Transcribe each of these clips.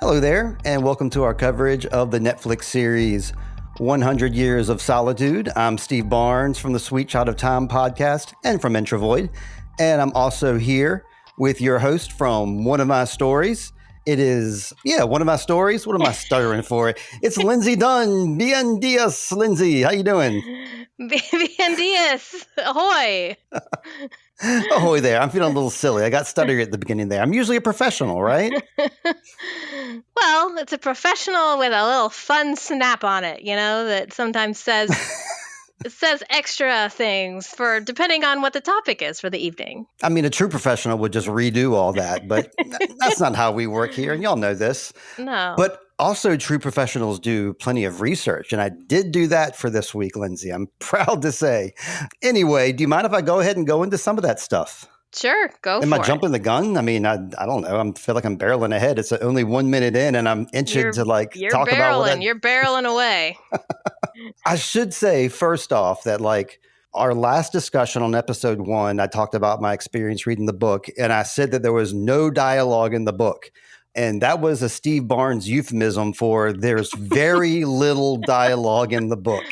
Hello there, and welcome to our coverage of the Netflix series 100 Years of Solitude. I'm Steve Barnes from the Sweet Shot of Time podcast and from Introvoid. And I'm also here with your host from One of My Stories. It is, One of My Stories. What am I stuttering for? It's Lindsay Dunn. Bien dias, Lindsay. How you doing? Bien dias. Ahoy. Ahoy there. I'm feeling a little silly. I got stuttery at the beginning there. I'm usually a professional, right? Well, it's a professional with a little fun snap on it, that sometimes says extra things for depending on what the topic is for the evening. I mean, a true professional would just redo all that, but that's not how we work here, and y'all know this. No. But also, true professionals do plenty of research, and I did do that for this week, Lindsay. I'm proud to say. Anyway, do you mind if I go ahead and go into some of that stuff? Sure, go Am for I it. jumping the gun? I mean, I don't know. I feel like I'm barreling ahead. It's only 1 minute in, and I'm inching to talk about what You're barreling away. I should say, first off, that our last discussion on episode 1, I talked about my experience reading the book, and I said that there was no dialogue in the book. And that was a Steve Barnes euphemism for there's very little dialogue in the book.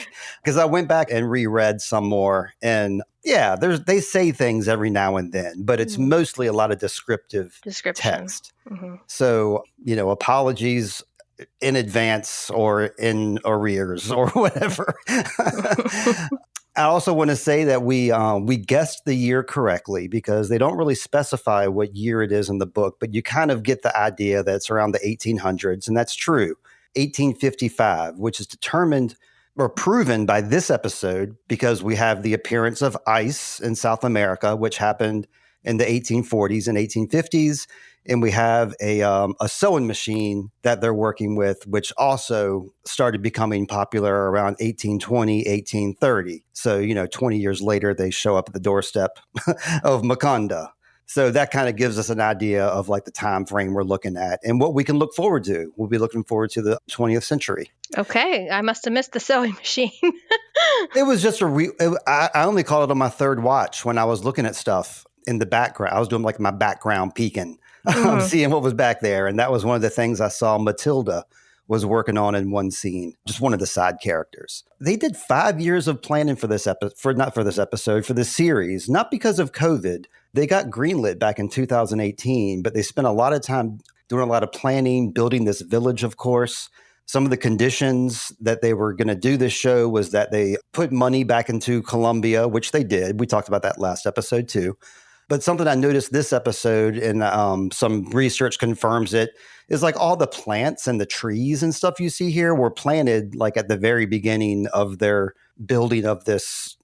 Because I went back and reread some more. And they say things every now and then, but it's mostly a lot of descriptive text. Mm-hmm. So, apologies in advance or in arrears or whatever. I also want to say that we guessed the year correctly because they don't really specify what year it is in the book, but you kind of get the idea that it's around the 1800s, and that's true. 1855, which is determined or proven by this episode because we have the appearance of ice in South America, which happened in the 1840s and 1850s. And we have a sewing machine that they're working with, which also started becoming popular around 1820, 1830. So, 20 years later, they show up at the doorstep of Macondo. So that kind of gives us an idea of the time frame we're looking at and what we can look forward to. We'll be looking forward to the 20th century. Okay. I must have missed the sewing machine. It was just I only caught it on my third watch when I was looking at stuff in the background. I was doing my background peeking. I'm seeing what was back there. And that was one of the things I saw Matilda was working on in one scene, just one of the side characters. They did 5 years of planning for this for this series, not because of COVID. They got greenlit back in 2018, but they spent a lot of time doing a lot of planning, building this village, of course. Some of the conditions that they were going to do this show was that they put money back into Colombia, which they did. We talked about that last episode too. But something I noticed this episode, and some research confirms it, is all the plants and the trees and stuff you see here were planted at the very beginning of their building of this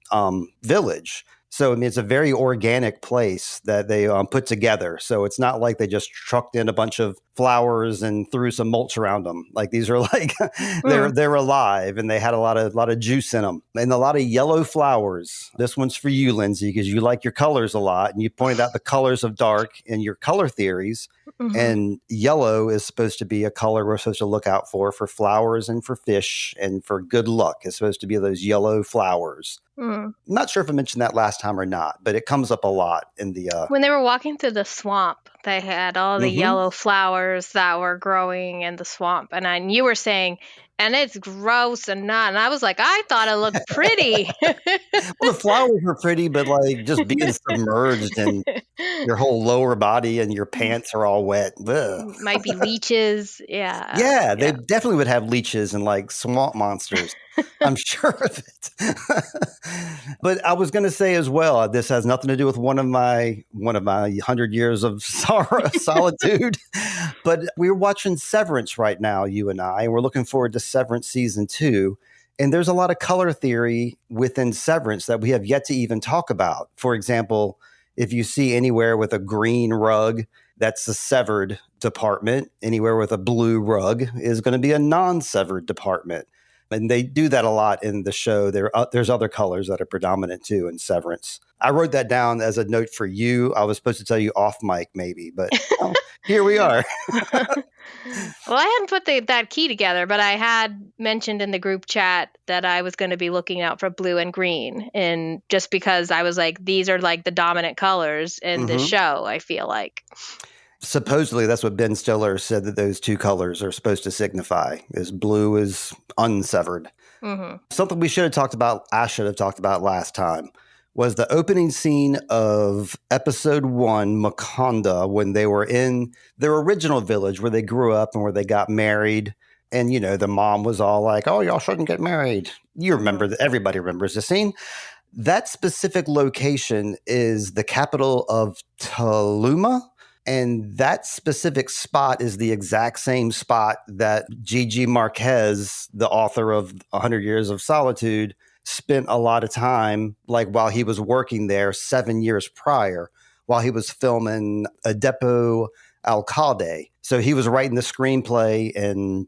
village. So, I mean, it's a very organic place that they put together. So it's not like they just trucked in a bunch of flowers and threw some mulch around them. These are they're alive, and they had a lot of juice in them and a lot of yellow flowers. This one's for you, Lindsay, because you like your colors a lot, and you pointed out the colors of dark in your color theories. Mm-hmm. And yellow is supposed to be a color we're supposed to look out for flowers and for fish and for good luck. It's supposed to be those yellow flowers. I'm not sure if I mentioned that last time or not, but it comes up a lot in the... When they were walking through the swamp, they had all the yellow flowers that were growing in the swamp. And you were saying, and it's gross and not. And I was like, I thought it looked pretty. Well, the flowers were pretty, but just being submerged and your whole lower body and your pants are all wet. Ugh. Might be leeches. Yeah. Yeah, they definitely would have leeches and swamp monsters. I'm sure of it. But I was going to say as well, this has nothing to do with one of my 100 years of solitude. But we're watching Severance right now, you and I, and we're looking forward to Severance season 2. And there's a lot of color theory within Severance that we have yet to even talk about. For example, if you see anywhere with a green rug, that's the severed department. Anywhere with a blue rug is going to be a non-severed department. And they do that a lot in the show. There's other colors that are predominant too in Severance. I wrote that down as a note for you. I was supposed to tell you off mic maybe, but here we are. Well, I hadn't put that key together, but I had mentioned in the group chat that I was going to be looking out for blue and green. And just because I was like, these are the dominant colors in the show, I feel like. Supposedly, that's what Ben Stiller said that those two colors are supposed to signify, is blue is unsevered. Mm-hmm. Something I should have talked about last time, was the opening scene of episode 1, Macondo, when they were in their original village where they grew up and where they got married. And, the mom was all like, oh, y'all shouldn't get married. You remember that. Everybody remembers the scene. That specific location is the capital of Taluma. And that specific spot is the exact same spot that G.G. Marquez, the author of 100 Years of Solitude, spent a lot of time, like while he was working there 7 years prior, while he was filming Adepo Alcalde. So he was writing the screenplay and,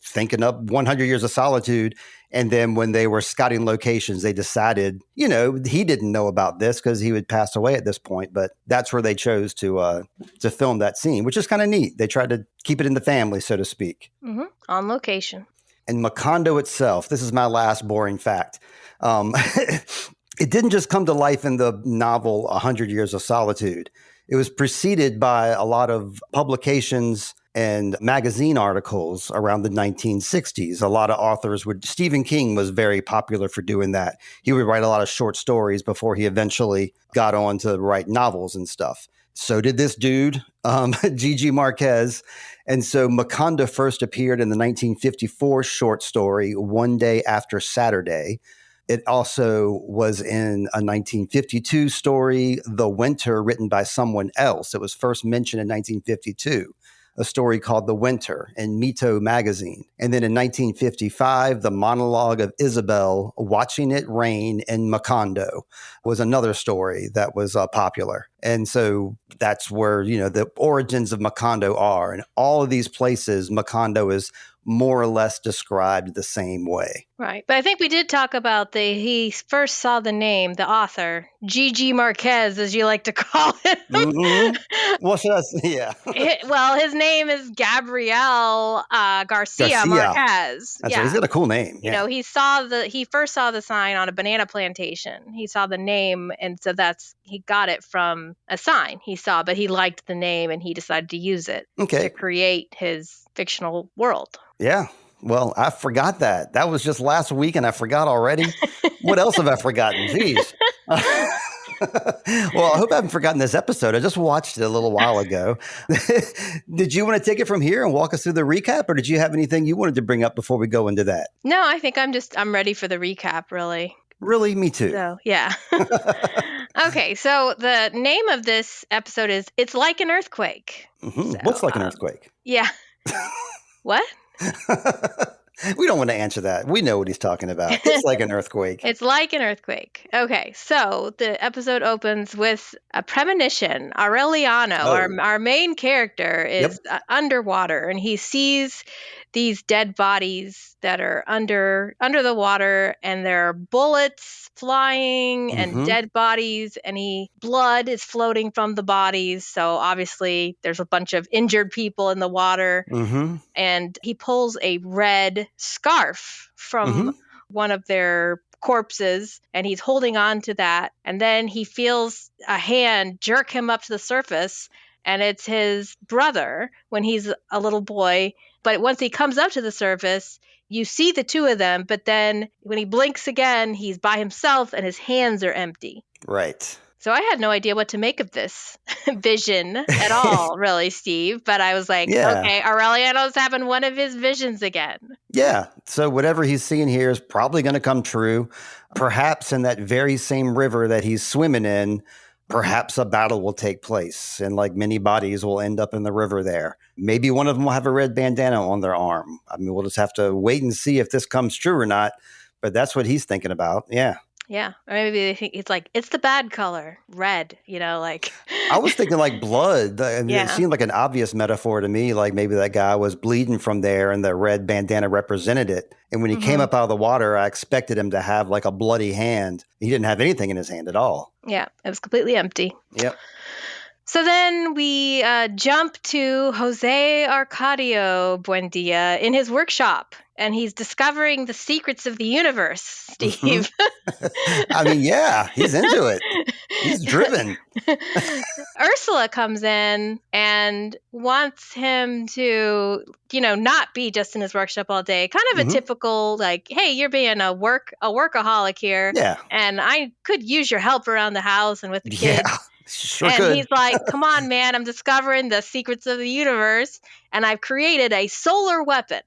thinking up 100 Years of Solitude. And then when they were scouting locations, they decided, he didn't know about this because he would pass away at this point. But that's where they chose to film that scene, which is kind of neat. They tried to keep it in the family, so to speak. Mm-hmm. On location. And Macondo itself, this is my last boring fact. It didn't just come to life in the novel 100 Years of Solitude. It was preceded by a lot of publications and magazine articles around the 1960s. A lot of authors Stephen King was very popular for doing that. He would write a lot of short stories before he eventually got on to write novels and stuff. So did this dude, G.G. Marquez. And so Macondo first appeared in the 1954 short story, One Day After Saturday. It also was in a 1952 story, The Winter, written by someone else. It was first mentioned in 1952, a story called The Winter in Mito magazine. And then in 1955, the monologue of Isabel, Watching It Rain in Macondo, was another story that was popular. And so that's where, the origins of Macondo are. And all of these places, Macondo is more or less described the same way. Right. But I think we did talk about he first saw the name, the author, G.G. Marquez, as you like to call him. Mm-hmm. Well, yeah. Well, his name is Gabriel Garcia Marquez. That's right. He's got a cool name. You know, he first saw the sign on a banana plantation. He saw the name, and so he got it from a sign he saw, but he liked the name and he decided to use it to create his fictional world. Yeah. Well, I forgot that. That was just last week and I forgot already. What else have I forgotten? Jeez. Well, I hope I haven't forgotten this episode. I just watched it a little while ago. Did you want to take it from here and walk us through the recap, or did you have anything you wanted to bring up before we go into that? No, I think I'm ready for the recap, really. Really? Me too. So, yeah. Okay, so the name of this episode is It's Like an Earthquake. Mm-hmm. So, what's like an earthquake? Yeah. What? We don't want to answer that. We know what he's talking about. It's like an earthquake. It's like an earthquake. Okay, so the episode opens with a premonition. Aureliano, our main character, is underwater, and he sees these dead bodies that are under the water, and there are bullets flying and dead bodies, and blood is floating from the bodies. So obviously there's a bunch of injured people in the water, and he pulls a red scarf from one of their corpses, and he's holding on to that, and then he feels a hand jerk him up to the surface, and it's his brother when he's a little boy. But once he comes up to the surface, you see the two of them, but then when he blinks again, he's by himself and his hands are empty. Right. So I had no idea what to make of this vision at all, really, Steve. But I was like, okay, Aureliano's having one of his visions again. Yeah. So whatever he's seeing here is probably going to come true. Perhaps in that very same river that he's swimming in, perhaps a battle will take place, and like many bodies will end up in the river there. Maybe one of them will have a red bandana on their arm. I mean, we'll just have to wait and see if this comes true or not. But that's what he's thinking about. Yeah. Yeah. Or maybe they think it's the bad color, red, like. I was thinking like blood. I mean, it seemed like an obvious metaphor to me. Like maybe that guy was bleeding from there and the red bandana represented it. And when he came up out of the water, I expected him to have like a bloody hand. He didn't have anything in his hand at all. Yeah. It was completely empty. Yep. So then we jump to Jose Arcadio Buendia in his workshop, and he's discovering the secrets of the universe, Steve. I mean, yeah, he's into it. He's driven. Ursula comes in and wants him to, not be just in his workshop all day. Kind of a typical, like, hey, you're being a workaholic here. Yeah. And I could use your help around the house and with the kids. Yeah, sure and could. he's like, come on, man, I'm discovering the secrets of the universe. And I've created a solar weapon.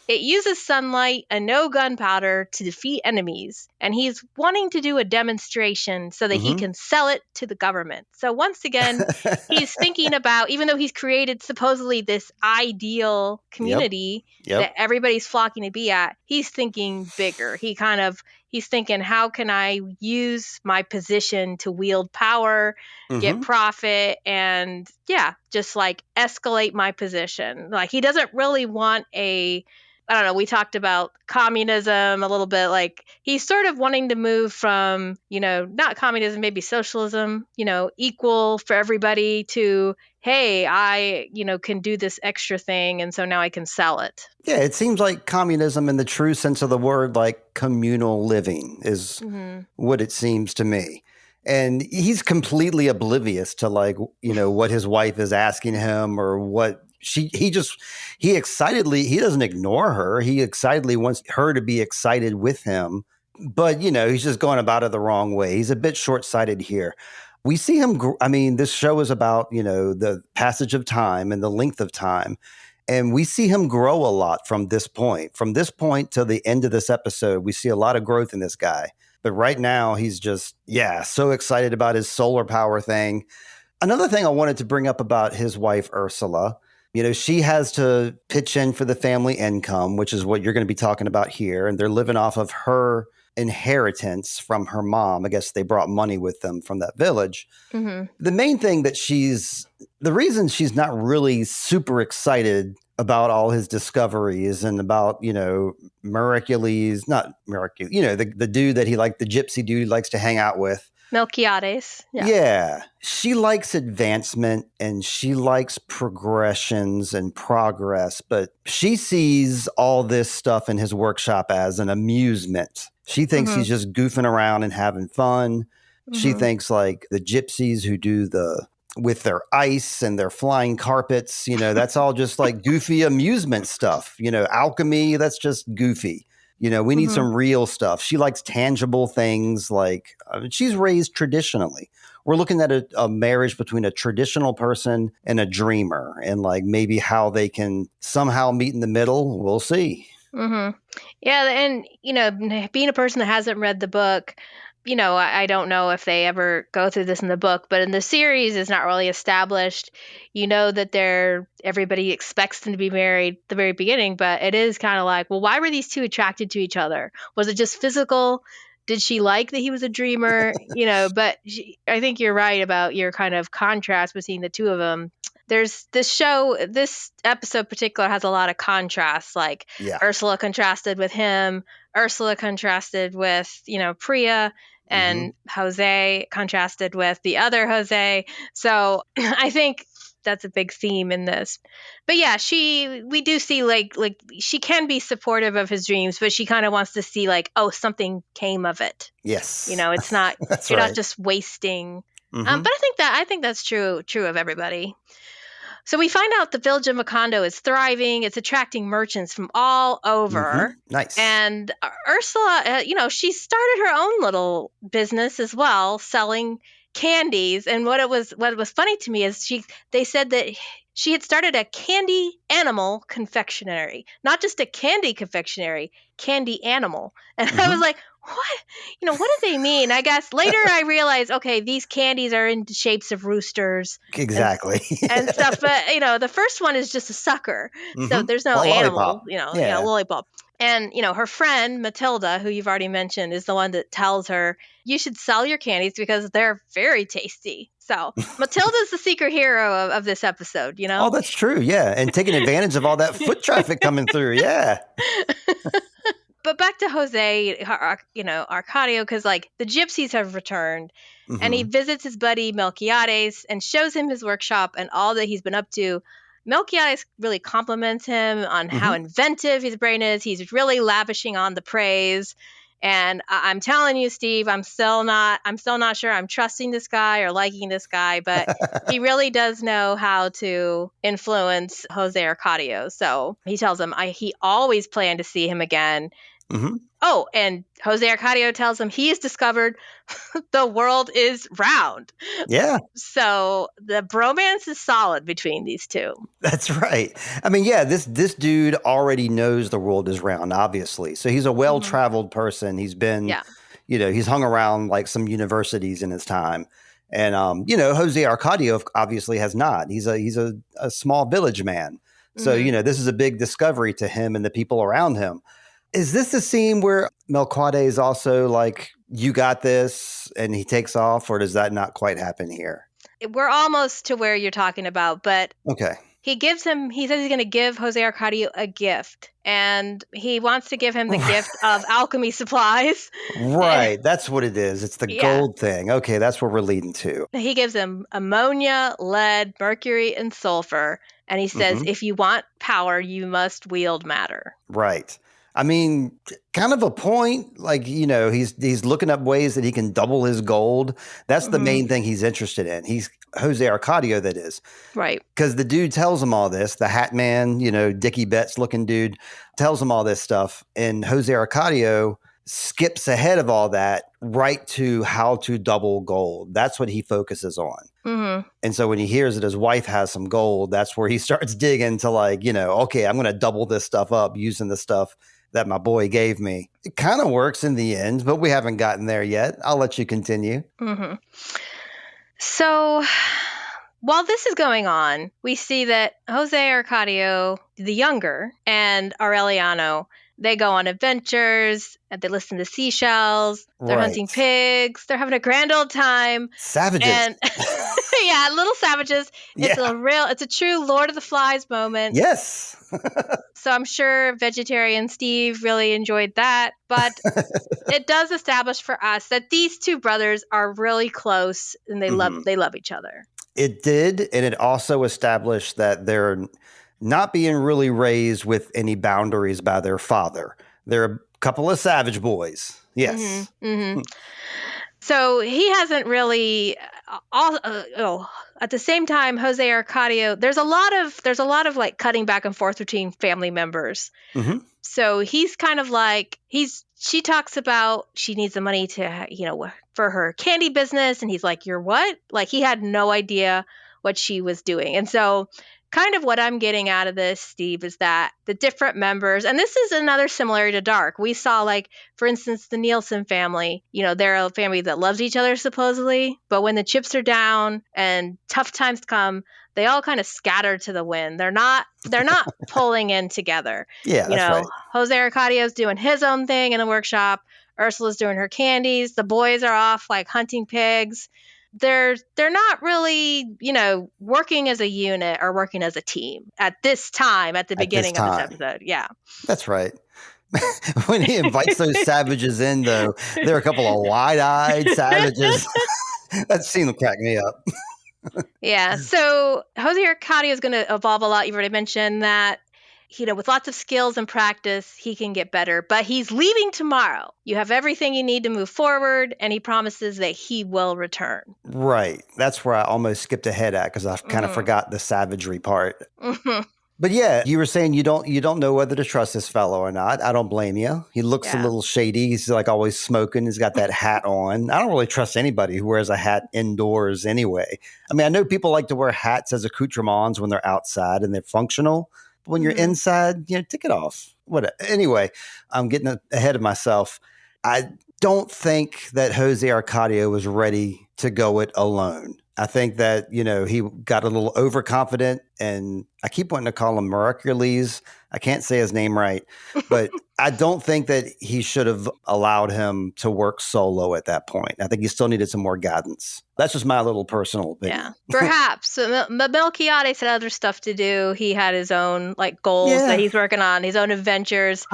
It uses sunlight and no gunpowder to defeat enemies, and he's wanting to do a demonstration so that he can sell it to the government. So once again, he's thinking about, even though he's created supposedly this ideal community that everybody's flocking to be at, he's thinking bigger. He's thinking, how can I use my position to wield power, get profit, and just like escalate my position. Like, he doesn't really want I don't know, we talked about communism a little bit. Like, he's sort of wanting to move from, not communism, maybe socialism, equal for everybody, to, hey, I, can do this extra thing. And so now I can sell it. Yeah, it seems like communism in the true sense of the word, like communal living is what it seems to me. And he's completely oblivious to, like, what his wife is asking him or what he excitedly, he doesn't ignore her. He excitedly wants her to be excited with him. But, he's just going about it the wrong way. He's a bit short-sighted here. We see him, this show is about, the passage of time and the length of time. And we see him grow a lot from this point. From this point to the end of this episode, we see a lot of growth in this guy. But right now, he's just, so excited about his solar power thing. Another thing I wanted to bring up about his wife, Ursula, she has to pitch in for the family income, which is what you're going to be talking about here. And they're living off of her inheritance from her mom. I guess they brought money with them from that village. The main thing that the reason she's not really super excited about all his discoveries and about, Miracules, not Miracules, the dude that the gypsy dude he likes to hang out with. Melquiades. Yeah. She likes advancement and she likes progressions and progress, but she sees all this stuff in his workshop as an amusement. She thinks he's just goofing around and having fun. She thinks like the gypsies who do with their ice and their flying carpets, that's all just like goofy amusement stuff. Alchemy, that's just goofy. We need some real stuff. She likes tangible things, like she's raised traditionally. We're looking at a marriage between a traditional person and a dreamer, and like maybe how they can somehow meet in the middle. We'll see. Yeah. And, being a person that hasn't read the book, I don't know if they ever go through this in the book, but in the series is not really established. That everybody expects them to be married at the very beginning, but it is kind of like, well, why were these two attracted to each other? Was it just physical? Did she like that he was a dreamer? But I think you're right about your kind of contrast between the two of them. There's this episode particular has a lot of contrast, like Ursula contrasted with him, Ursula contrasted with, Priya, and Jose contrasted with the other Jose. So I think that's a big theme in this. But yeah, we do see like she can be supportive of his dreams, but she kind of wants to see like, oh, something came of it. Yes. It's not, you're not just wasting. But I think that's true of everybody. So we find out the village of Macondo is thriving. It's attracting merchants from all over. Nice. And Ursula, she started her own little business as well, selling candies. And what was funny to me is they said that she had started a candy animal confectionery, not just a candy confectionery, candy animal. And I was like, what? What do they mean? I guess later I realized, okay, these candies are in shapes of roosters. Exactly. And stuff. But, the first one is just a sucker. So there's no animal, lollipop. And, her friend, Matilda, who you've already mentioned, is the one that tells her, you should sell your candies because they're very tasty. So Matilda's the secret hero of this episode, Oh, that's true. Yeah. And taking advantage of all that foot traffic coming through. Yeah. but back to Jose, Arcadio, because like the gypsies have returned, and he visits his buddy Melquiades and shows him his workshop and all that he's been up to. Melquiades really compliments him on how inventive his brain is. He's really lavishing on the praise. And I'm telling you, Steve, I'm still not sure I'm trusting this guy or liking this guy, but he really does know how to influence Jose Arcadio. So he tells him he always planned to see him again. Oh, and Jose Arcadio tells him he has discovered the world is round. Yeah. So the bromance is solid between these two. That's right. I mean, yeah, this dude already knows the world is round, obviously. So he's a well-traveled person. He's been, he's hung around like some universities in his time. And, Jose Arcadio obviously has not. He's a small village man. So, this is a big discovery to him and the people around him. Is this the scene where Melquiades is also like, you got this, and he takes off, or does that not quite happen here? We're almost to where you're talking about, but okay. He says he's going to give Jose Arcadio a gift, and he wants to give him the gift of alchemy supplies. Right. That's what it is. It's the gold thing. Okay. That's what we're leading to. He gives him ammonia, lead, mercury, and sulfur. And he says, if you want power, you must wield matter. Right. I mean, kind of a point, like, he's looking up ways that he can double his gold. That's the main thing he's interested in. He's Jose Arcadio, that is. Right. Because the dude tells him all this, the hat man, Dickie Betts looking dude tells him all this stuff. And Jose Arcadio skips ahead of all that right to how to double gold. That's what he focuses on. And so when he hears that his wife has some gold, that's where he starts digging to like, okay, I'm going to double this stuff up using the stuff that my boy gave me. It kind of works in the end, but we haven't gotten there yet. I'll let you continue. So while this is going on, we see that Jose Arcadio, the younger, and Aureliano, they go on adventures, and they listen to seashells, they're hunting pigs, they're having a grand old time. Savages. And yeah, little savages. It's a true Lord of the Flies moment. Yes. So I'm sure vegetarian Steve really enjoyed that. But it does establish for us that these two brothers are really close, and they love each other. It did, and it also established that they're not being really raised with any boundaries by their father. They're a couple of savage boys. Yes. So he hasn't really. At the same time, Jose Arcadio, there's a lot of like cutting back and forth between family members. So he's kind of like she talks about she needs the money to for her candy business, and he's like, "You're what?" Like he had no idea what she was doing, and so. Kind of what I'm getting out of this, Steve, is that the different members, and this is another similarity to Dark. We saw, like, for instance, the Nielsen family, they're a family that loves each other supposedly, but when the chips are down and tough times come, they all kind of scatter to the wind. They're not pulling in together. Yeah, that's right. Jose Arcadio's doing his own thing in the workshop. Ursula's doing her candies. The boys are off, like, hunting pigs. They're not really, working as a unit or working as a team at this time, at the beginning of this episode. Yeah. That's right. When he invites those savages in, though, they're a couple of wide-eyed savages. That scene will crack me up. Yeah. So Jose Arcadio is going to evolve a lot. You've already mentioned that. With lots of skills and practice, he can get better. But he's leaving tomorrow. You have everything you need to move forward, and he promises that he will return. Right. That's where I almost skipped ahead at because I kind of forgot the savagery part. But yeah, you were saying you don't know whether to trust this fellow or not. I don't blame you. He looks a little shady. He's like always smoking. He's got that hat on. I don't really trust anybody who wears a hat indoors anyway. I mean, I know people like to wear hats as accoutrements when they're outside and they're functional. When you're inside, take it off. Whatever. Anyway, I'm getting ahead of myself. I don't think that Jose Arcadio was ready to go it alone. I think that, he got a little overconfident, and I keep wanting to call him Hercules, I can't say his name right, but I don't think that he should have allowed him to work solo at that point. I think he still needed some more guidance. That's just my little personal opinion. Yeah, perhaps. Melquiades had other stuff to do. He had his own like goals that he's working on, his own adventures.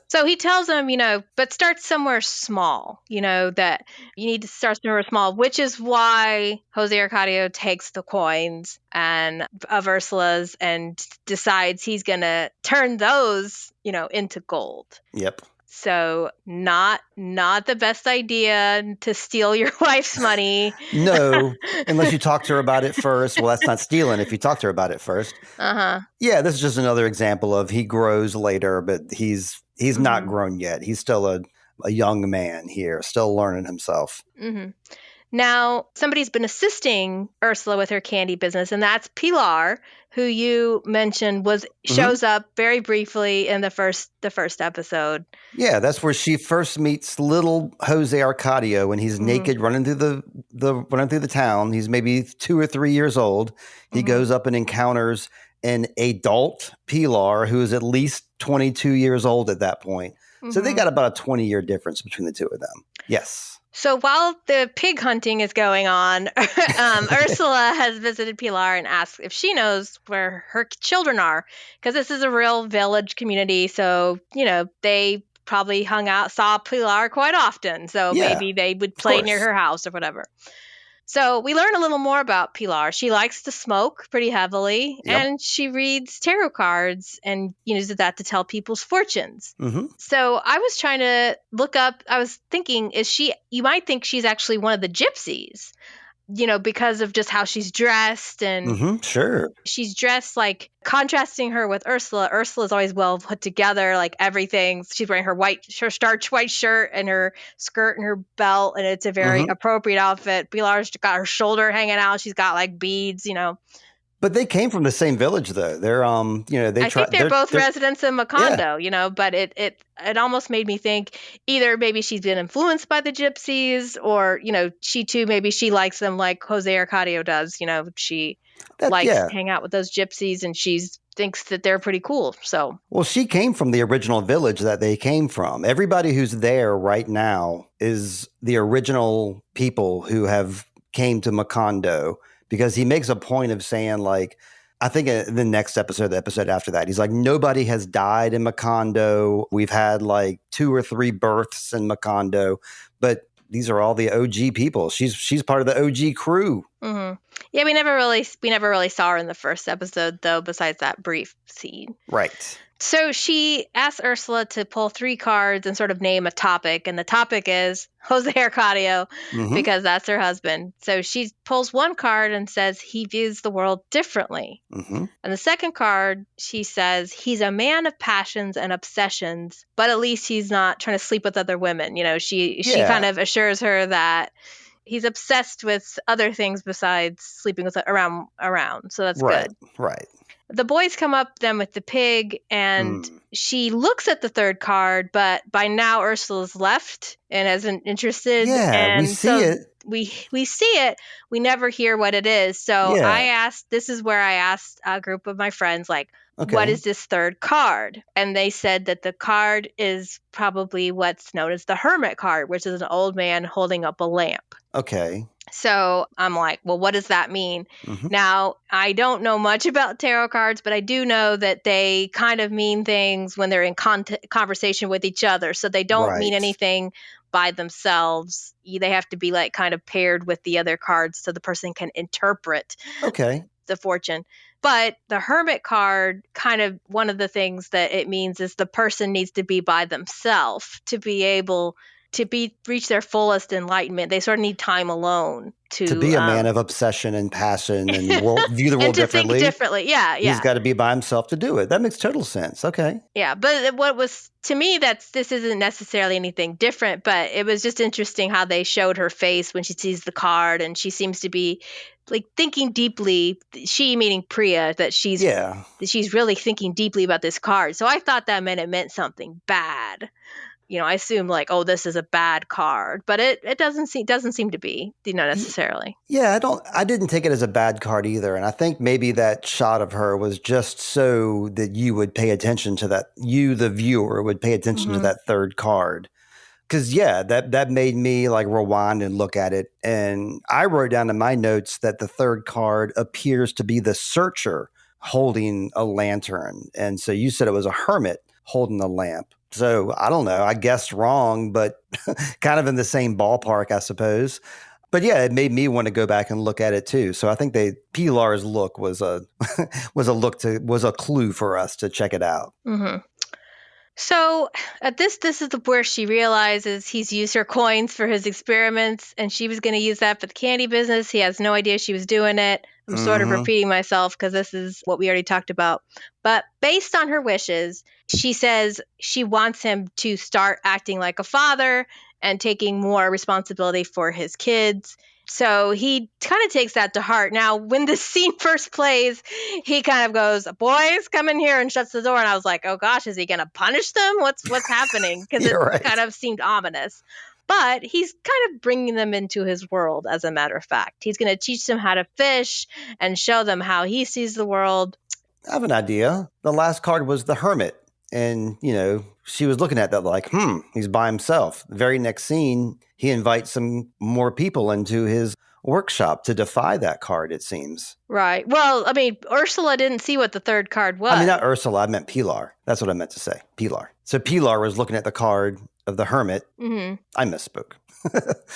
So he tells him, but start somewhere small, that you need to start somewhere small, which is why Jose Arcadio takes the coins of Ursula's and decides he's going to turn those, into gold. Yep. So not the best idea to steal your wife's money. No, unless you talk to her about it first. Well, that's not stealing if you talk to her about it first. Uh-huh. Yeah, this is just another example of he grows later, but he's not grown yet. He's still a young man here, still learning himself. Mm-hmm. Now, somebody's been assisting Ursula with her candy business, and that's Pilar, who you mentioned shows up very briefly in the first episode. Yeah, that's where she first meets little Jose Arcadio when he's naked running through the town. He's maybe 2 or 3 years old. He goes up and encounters an adult Pilar who is at least 22 years old at that point. So they got about a 20-year difference between the two of them. Yes. So while the pig hunting is going on, Ursula has visited Pilar and asked if she knows where her children are, because this is a real village community. So, they probably saw Pilar quite often. So maybe they would play near her house or whatever. So we learn a little more about Pilar. She likes to smoke pretty heavily, and she reads tarot cards and uses that to tell people's fortunes. So I was trying to look up, I was thinking, you might think she's actually one of the gypsies, because of just how she's dressed. And sure. She's dressed like, contrasting her with Ursula. Ursula's always well put together, like everything. She's wearing her starch white shirt and her skirt and her belt, and it's a very appropriate outfit. Pilar's got her shoulder hanging out. She's got like beads, But they came from the same village, though. They're, I think they're both residents in Macondo, but it almost made me think either maybe she's been influenced by the gypsies, or, she too, maybe she likes them like Jose Arcadio does. She likes to hang out with those gypsies, and she thinks that they're pretty cool. So, well, she came from the original village that they came from. Everybody who's there right now is the original people who have came to Macondo. Because he makes a point of saying, like, I think in the next episode, the episode after that, he's like, nobody has died in Macondo. We've had like 2 or 3 births in Macondo, but these are all the OG people. She's part of the OG crew. Yeah, we never really saw her in the first episode, though, besides that brief scene. Right. So she asks Ursula to pull 3 cards and sort of name a topic. And the topic is Jose Arcadio, because that's her husband. So she pulls 1 card and says he views the world differently. And the second card, she says he's a man of passions and obsessions, but at least he's not trying to sleep with other women. She kind of assures her that he's obsessed with other things besides sleeping with around. So that's good. Right. The boys come up then with the pig, and she looks at the third card, but by now Ursula's left and isn't interested. Yeah, and we see it. We see it. We never hear what it is. So this is where I asked a group of my friends, like, what is this third card? And they said that the card is probably what's known as the hermit card, which is an old man holding up a lamp. Okay. So I'm like, well, what does that mean? Now, I don't know much about tarot cards, but I do know that they kind of mean things when they're in conversation with each other. So they don't mean anything by themselves. They have to be like kind of paired with the other cards so the person can interpret the fortune. But the hermit card, kind of one of the things that it means is the person needs to be by themselves to be able to reach their fullest enlightenment. They sort of need time alone to be a man of obsession and passion and view the world and to differently. Think differently. Yeah. He's got to be by himself to do it. That makes total sense. Okay. Yeah, but what was to me this isn't necessarily anything different, but it was just interesting how they showed her face when she sees the card, and she seems to be like thinking deeply. She meaning Priya, that she's really thinking deeply about this card. So I thought that meant it meant something bad. I assume like, oh, this is a bad card, but it doesn't seem to be, necessarily. Yeah, I didn't take it as a bad card either. And I think maybe that shot of her was just so that you would pay attention to that. You, the viewer, would pay attention to that third card. Because, yeah, that made me like rewind and look at it. And I wrote down in my notes that the third card appears to be the searcher holding a lantern. And so you said it was a hermit holding a lamp. So I don't know. I guessed wrong, but kind of in the same ballpark, I suppose. But yeah, it made me want to go back and look at it too. So I think Pilar's look was a was a clue for us to check it out. Mm-hmm. So at this is where she realizes he's used her coins for his experiments, and she was going to use that for the candy business. He has no idea she was doing it. I'm sort of repeating myself because this is what we already talked about. But based on her wishes, she says she wants him to start acting like a father and taking more responsibility for his kids. So he kind of takes that to heart. Now, when this scene first plays, he kind of goes, "Boys, come in here," and shuts the door. And I was like, "Oh gosh, is he going to punish them? What's happening?" Because it kind of seemed ominous. But he's kind of bringing them into his world, as a matter of fact. He's going to teach them how to fish and show them how he sees the world. I have an idea. The last card was the hermit. And, she was looking at that like, he's by himself. The very next scene, he invites some more people into his workshop to defy that card, it seems. Right. Well, I mean, Ursula didn't see what the third card was. I mean, not Ursula. I meant Pilar. That's what I meant to say. Pilar. So Pilar was looking at the card of the hermit. Mm-hmm. I misspoke.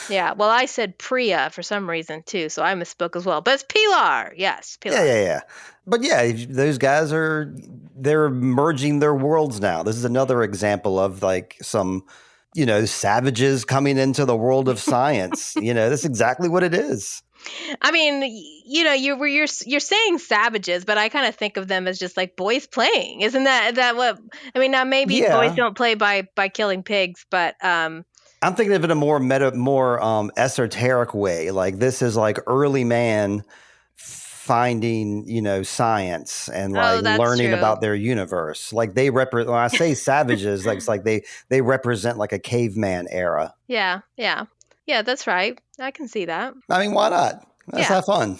Yeah. Well, I said Priya for some reason, too. So I misspoke as well. But it's Pilar. Yes. Pilar. Yeah. But yeah, those guys they're merging their worlds now. This is another example of like some, savages coming into the world of science. That's exactly what it is. I mean, you're saying savages, but I kind of think of them as just like boys playing. Isn't that what? I mean, now maybe boys don't play by killing pigs, but I'm thinking of it in a more esoteric way. Like this is like early man finding, science and like learning about their universe. Like they represent, when I say savages, like it's like they represent like a caveman era. Yeah. That's right. I can see that. I mean, why not? Let's have fun.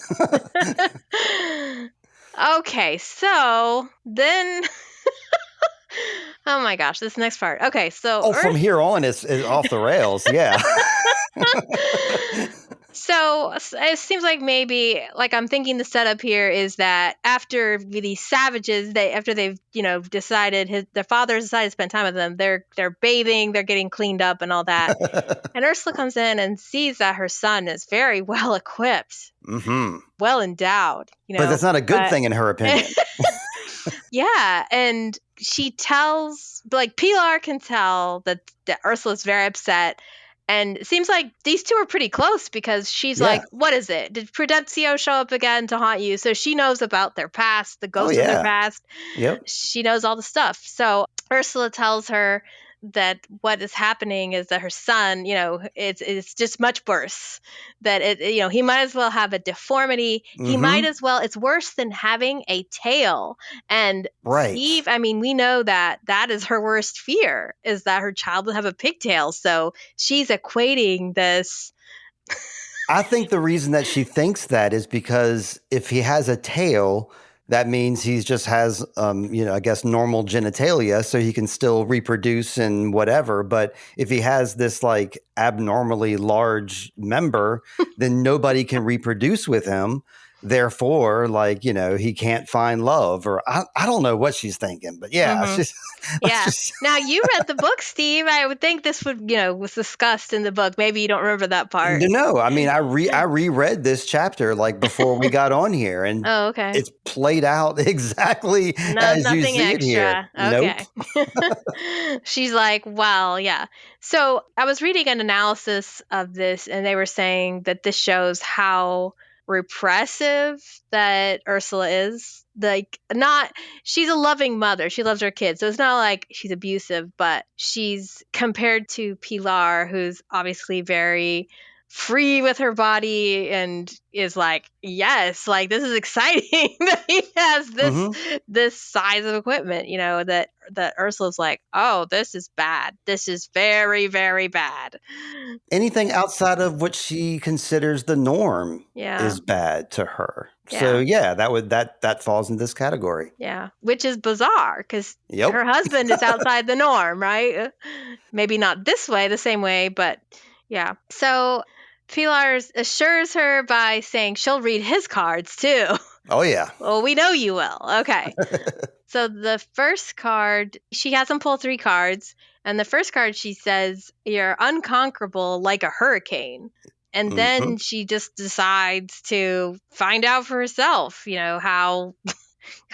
Okay, so then, oh my gosh, this next part. Okay, so from here on, it's off the rails. Yeah. So it seems like maybe, like I'm thinking the setup here is that after these savages, after they've decided their father decided to spend time with them, they're bathing, they're getting cleaned up and all that, and Ursula comes in and sees that her son is very well equipped, well endowed. But that's not a good thing in her opinion. Yeah, and she tells, like Pilar can tell that Ursula's very upset. And it seems like these two are pretty close because she's like, what is it? Did Prudenzio show up again to haunt you? So she knows about their past, the ghosts of their past. Yep. She knows all the stuff. So Ursula tells her that what is happening is that her son, it's just much worse. That he might as well have a deformity. He might as well. It's worse than having a tail. And Steve, I mean, we know that is her worst fear, is that her child will have a pigtail. So she's equating this. I think the reason that she thinks that is because if he has a tail, that means he just has, I guess, normal genitalia, so he can still reproduce and whatever. But if he has this like abnormally large member, then nobody can reproduce with him. Therefore, like, he can't find love, or I don't know what she's thinking, but yeah. Now you read the book, Steve. I would think this would, was discussed in the book. Maybe you don't remember that part. No, I mean, I reread this chapter like before we got on here, and it's played out exactly as you see it here. Okay. Nope. She's like, well, yeah. So I was reading an analysis of this, and they were saying that this shows how repressive that Ursula is. Like, she's a loving mother. She loves her kids. So it's not like she's abusive, but she's compared to Pilar, who's obviously very free with her body and is like, yes, like this is exciting that he has this size of equipment, that Ursula's like, oh, this is bad. This is very, very bad. Anything outside of what she considers the norm is bad to her. Yeah. So that falls in this category. Yeah, which is bizarre because her husband is outside the norm, right? Maybe not this way, the same way, but yeah. So Pilar assures her by saying she'll read his cards too. Oh, yeah. Well, we know you will. Okay. So the first card, she has him pull 3 cards. And the first card, she says, you're unconquerable like a hurricane. And then she just decides to find out for herself, how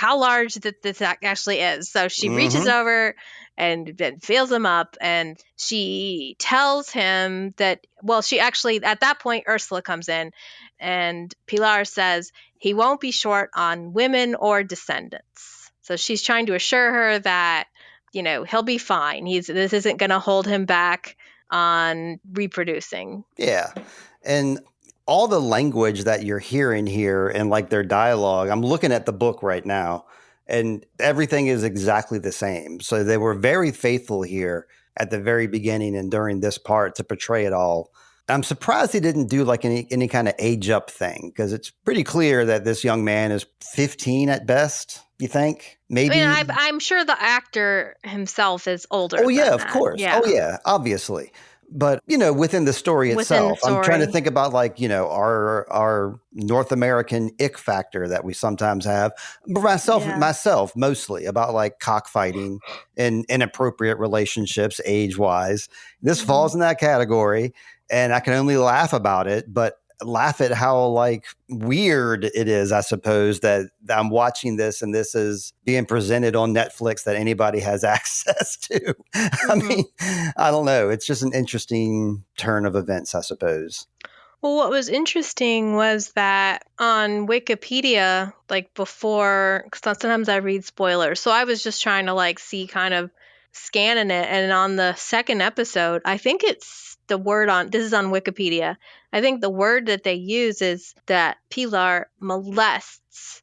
large this actually is. So she reaches over and then feels him up, and she tells him that, she actually, at that point, Ursula comes in, and Pilar says he won't be short on women or descendants. So she's trying to assure her that, he'll be fine. This isn't going to hold him back on reproducing. Yeah. And all the language that you're hearing here and like their dialogue, I'm looking at the book right now, and everything is exactly the same. So they were very faithful here at the very beginning and during this part to portray it all. I'm surprised he didn't do like any kind of age up thing, because it's pretty clear that this young man is 15 at best. You think? Maybe. I mean, I'm sure the actor himself is older. Oh yeah, of that. course. Yeah. Oh yeah, obviously. But, within the story itself, I'm trying to think about like, our North American ick factor that we sometimes have. Myself mostly, about like cockfighting and inappropriate relationships age-wise. This falls in that category, and I can only laugh about it, but laugh at how like weird it is, I suppose, that I'm watching this and this is being presented on Netflix that anybody has access to. I mean, I don't know. It's just an interesting turn of events, I suppose. Well, what was interesting was that on Wikipedia, like before, because sometimes I read spoilers, so I was just trying to like see kind of scanning it, and on the second episode, I think it's the word this is on Wikipedia. I think the word that they use is that Pilar molests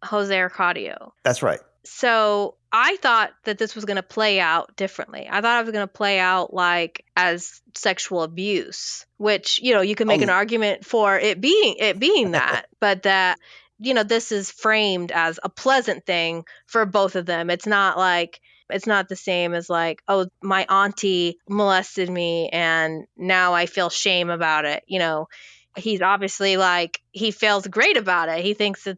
Jose Arcadio. That's right. So I thought that this was going to play out differently. I thought it was going to play out like as sexual abuse, which, you can make an argument for it being that, but that, this is framed as a pleasant thing for both of them. It's not the same as like, oh, my auntie molested me and now I feel shame about it. He's obviously like, he feels great about it. He thinks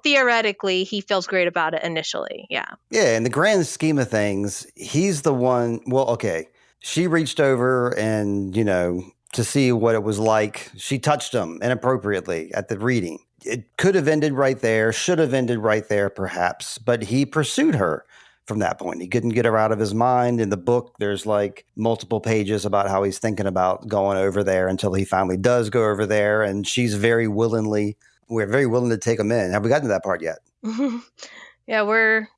theoretically, he feels great about it initially. Yeah. Yeah. In the grand scheme of things, he's the one. Well, okay. She reached over and, to see what it was like. She touched him inappropriately at the reading. It could have ended right there, should have ended right there, perhaps, but he pursued her from that point. He couldn't get her out of his mind. In the book, there's like multiple pages about how he's thinking about going over there until he finally does go over there. And we're very willing to take him in. Have we gotten to that part yet? Yeah, we're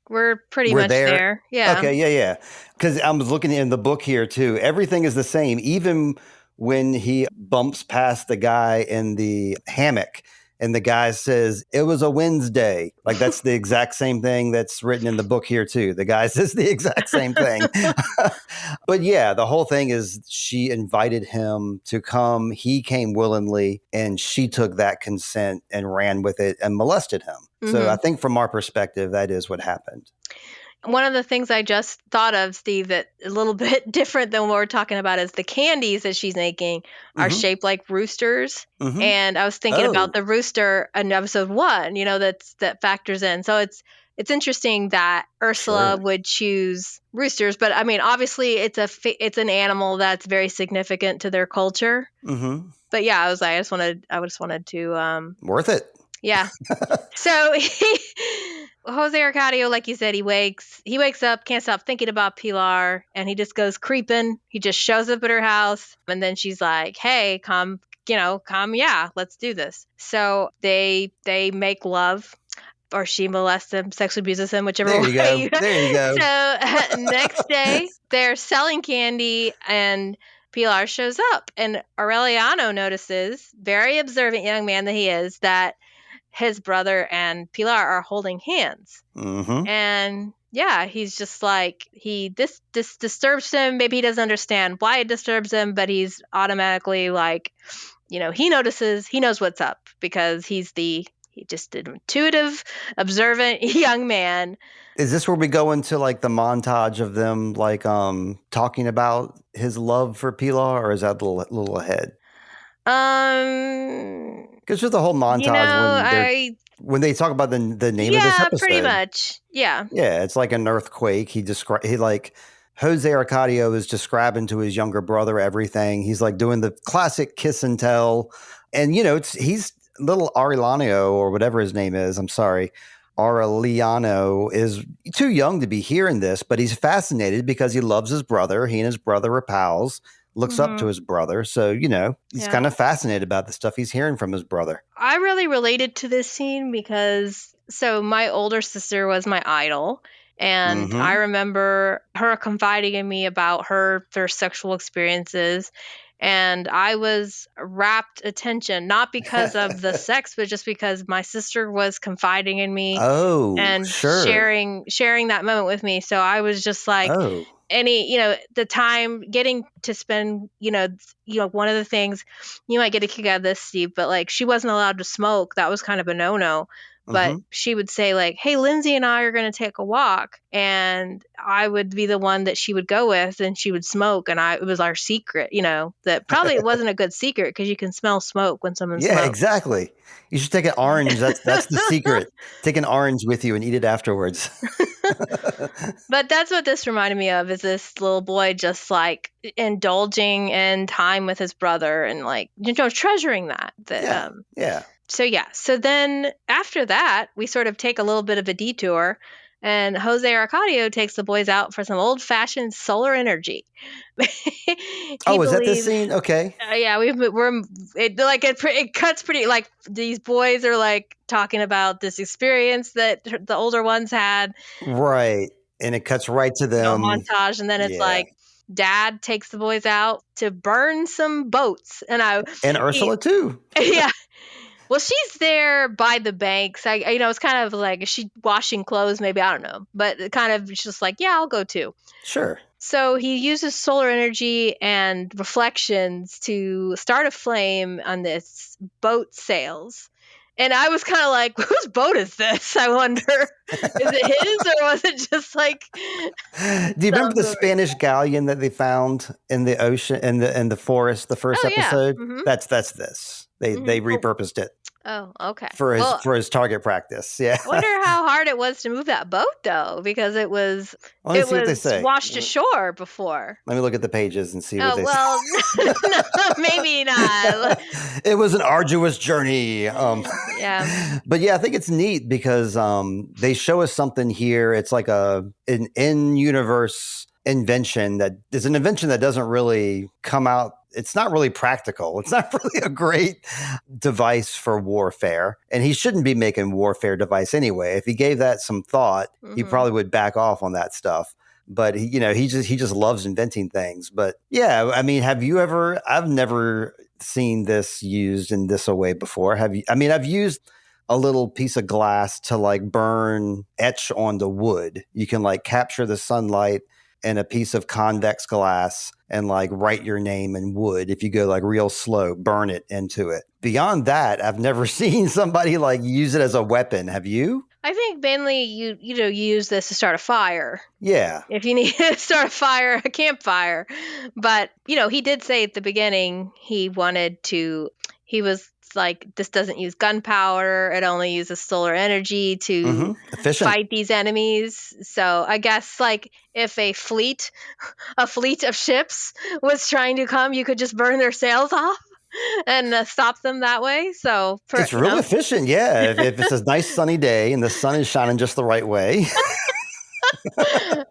pretty much there. Yeah. Okay. Yeah. Because I was looking in the book here too. Everything is the same. Even when he bumps past the guy in the hammock, and the guy says, it was a Wednesday. Like, that's the exact same thing that's written in the book here, too. The guy says the exact same thing. But yeah, the whole thing is she invited him to come. He came willingly, and she took that consent and ran with it and molested him. So I think from our perspective, that is what happened. One of the things I just thought of, Steve, that a little bit different than what we're talking about is the candies that she's making are shaped like roosters. And I was thinking about the rooster in episode 1, that factors in. So it's interesting that Ursula would choose roosters, but I mean, obviously it's an animal that's very significant to their culture. But yeah, I just wanted to worth it. Yeah. So Jose Arcadio, like you said, he wakes up, can't stop thinking about Pilar, and he just goes creeping. He just shows up at her house, and then she's like, hey, come, yeah, let's do this. So they make love, or she molests him, sexually abuses him, whichever way. There you go. So next day, they're selling candy, and Pilar shows up, and Aureliano notices, very observant young man that he is, that his brother and Pilar are holding hands. Mm-hmm. And yeah, he's just like, this disturbs him. Maybe he doesn't understand why it disturbs him, but he's automatically like, he notices, he knows what's up because he's just an intuitive, observant young man. Is this where we go into like the montage of them like talking about his love for Pilar, or is that a little ahead? Because there's the whole montage when they talk about the name of this episode. Pretty much. Yeah. Yeah, it's like an earthquake. Jose Arcadio is describing to his younger brother everything. He's like doing the classic kiss and tell. And he's little Aureliano, or whatever his name is. I'm sorry. Aureliano is too young to be hearing this, but he's fascinated because he loves his brother. He and his brother are pals, looks up to his brother. So, he's kind of fascinated about the stuff he's hearing from his brother. I really related to this scene because, my older sister was my idol. And I remember her confiding in me about her sexual experiences. And I was rapt attention, not because of the sex, but just because my sister was confiding in me and sharing that moment with me. So I was just like, the time getting to spend, one of the things, you might get a kick out of this, Steve, but like she wasn't allowed to smoke. That was kind of a no-no. But she would say like, hey, Lindsay and I are going to take a walk. And I would be the one that she would go with, and she would smoke. And it was our secret, that probably it wasn't a good secret because you can smell smoke when someone smokes. Yeah, exactly. You should take an orange. That's the secret. Take an orange with you and eat it afterwards. But that's what this reminded me of, is this little boy just like indulging in time with his brother and like, treasuring that. Yeah. So then after that, we sort of take a little bit of a detour, and Jose Arcadio takes the boys out for some old-fashioned solar energy. Is that this scene? Okay. Yeah, it cuts pretty, like these boys are like talking about this experience that the older ones had. Right. And it cuts right to them. Montage, and then it's like, Dad takes the boys out to burn some boats. And Ursula too. Yeah. Well, she's there by the banks. It's kind of like, is she washing clothes? Maybe, I don't know. But it kind of just like, yeah, I'll go too. Sure. So he uses solar energy and reflections to start a flame on this boat sails. And I was kind of like, whose boat is this? I wonder. Is it his, or was it just like? Do you remember the Spanish galleon that they found in the ocean, in the forest, the first episode? Yeah. Mm-hmm. That's this. They repurposed it. Oh, okay. For his target practice. Yeah. I wonder how hard it was to move that boat, though, because it was washed ashore before. Let me look at the pages and see what they say. No, maybe not. It was an arduous journey. Yeah. But yeah, I think it's neat because they show us something here. It's like an in-universe invention that is an invention that doesn't really come out. It's not really practical. It's not really a great device for warfare. And he shouldn't be making warfare device anyway. If he gave that some thought, he probably would back off on that stuff. But he just loves inventing things. But yeah, I mean, I've never seen this used in this way before. Have you? I mean, I've used a little piece of glass to like etch on the wood. You can like capture the sunlight in a piece of convex glass and like write your name in wood. If you go like real slow, burn it into it. Beyond that, I've never seen somebody like use it as a weapon. Have you? I think mainly you use this to start a fire. Yeah. If you need to start a campfire. But, he did say at the beginning he was like, this doesn't use gunpowder. It only uses solar energy to fight these enemies. So I guess like if a fleet of ships was trying to come, you could just burn their sails off and stop them that way. So it's real efficient. Yeah. if it's a nice sunny day and the sun is shining just the right way.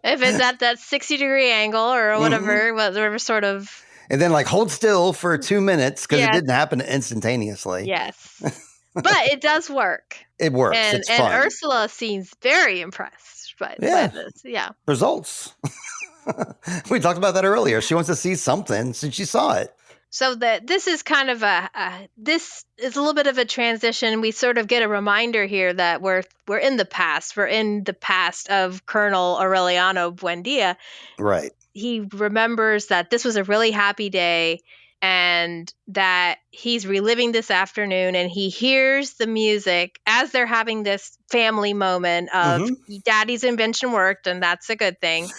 If it's at that 60-degree angle or whatever sort of. And then like hold still for 2 minutes because it didn't happen instantaneously. Yes. But it does work. It works. And fun. Ursula seems very impressed by this. Yeah. Results. We talked about that earlier. She wants to see something since she saw it. So this is kind of this is a little bit of a transition. We sort of get a reminder here that we're in the past. We're in the past of Colonel Aureliano Buendia. Right. He remembers that this was a really happy day and that he's reliving this afternoon, and he hears the music as they're having this family moment of daddy's invention worked, and that's a good thing.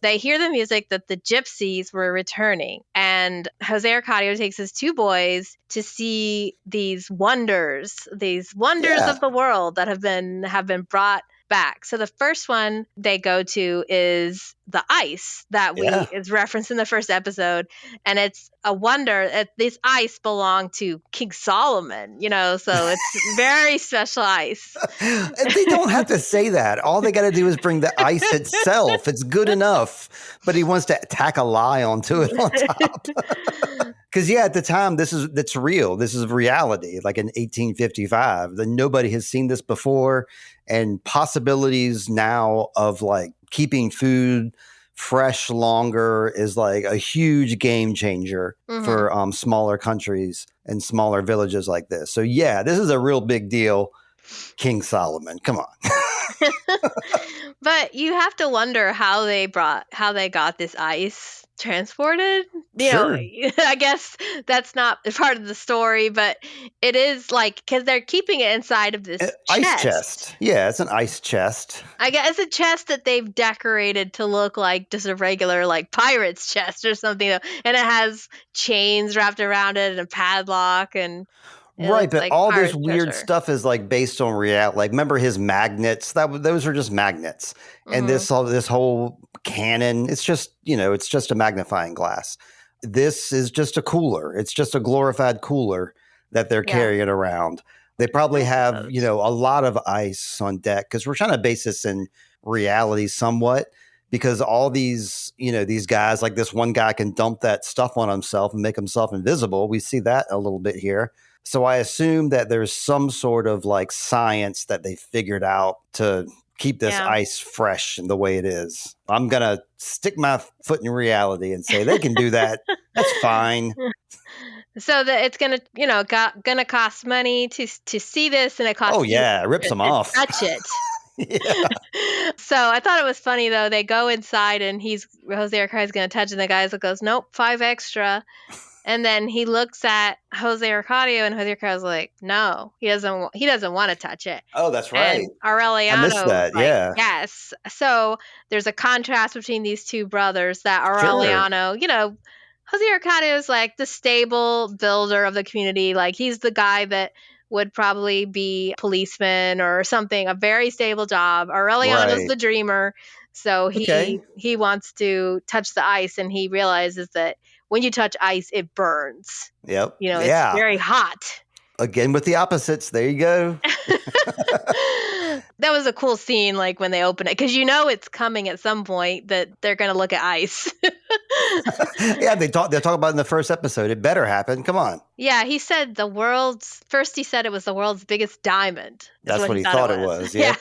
They hear the music that the gypsies were returning, and Jose Arcadio takes his two boys to see these wonders of the world that have been brought back. So the first one they go to is the ice that is referenced in the first episode, and it's a wonder. This ice belonged to King Solomon, so it's very special ice. They don't have to say that. All they got to do is bring the ice itself. It's good enough. But he wants to tack a lie onto it on top. Because at the time, that's real. This is reality. Like in 1855, nobody has seen this before, and possibilities now of like keeping food fresh longer is like a huge game changer for smaller countries and smaller villages like this. So this is a real big deal. King Solomon, come on. But you have to wonder how they got this ice transported. Sure. I guess that's not part of the story, but it is like, because they're keeping it inside of this ice chest. Yeah, it's an ice chest. I guess it's a chest that they've decorated to look like just a regular like pirate's chest or something, and it has chains wrapped around it and a padlock and. Right, but like all this weird treasure. stuff is like based on reality. Like, remember his magnets? Those are just magnets, and this whole cannon. It's just it's just a magnifying glass. This is just a cooler. It's just a glorified cooler that they're carrying around. They probably have a lot of ice on deck because we're trying to base this in reality somewhat. Because all these these guys, like this one guy, can dump that stuff on himself and make himself invisible. We see that a little bit here. So I assume that there's some sort of like science that they figured out to keep this ice fresh in the way it is. I'm going to stick my foot in reality and say they can do that. That's fine. So that it's going to going to cost money to see this, and it costs it rips them off. Touch it. So I thought it was funny though. They go inside and Jose Arcadio's going to touch it, and the guy goes, "Nope, 5 extra." And then he looks at Jose Arcadio, and Jose Arcadio's like, "No, he doesn't want to touch it." Oh, that's right. And Aureliano, I missed that. Yes. So there's a contrast between these two brothers. That Aureliano, Jose Arcadio is like the stable builder of the community. Like he's the guy that would probably be a policeman or something, a very stable job. Aureliano's the dreamer. So he wants to touch the ice, and he realizes that when you touch ice, it burns. Yep. It's very hot. Again, with the opposites. There you go. That was a cool scene, like when they open it, because it's coming at some point that they're going to look at ice. They're talking about in the first episode. It better happen. Come on. Yeah, he said he said it was the world's biggest diamond. That's what he thought it was. Yeah.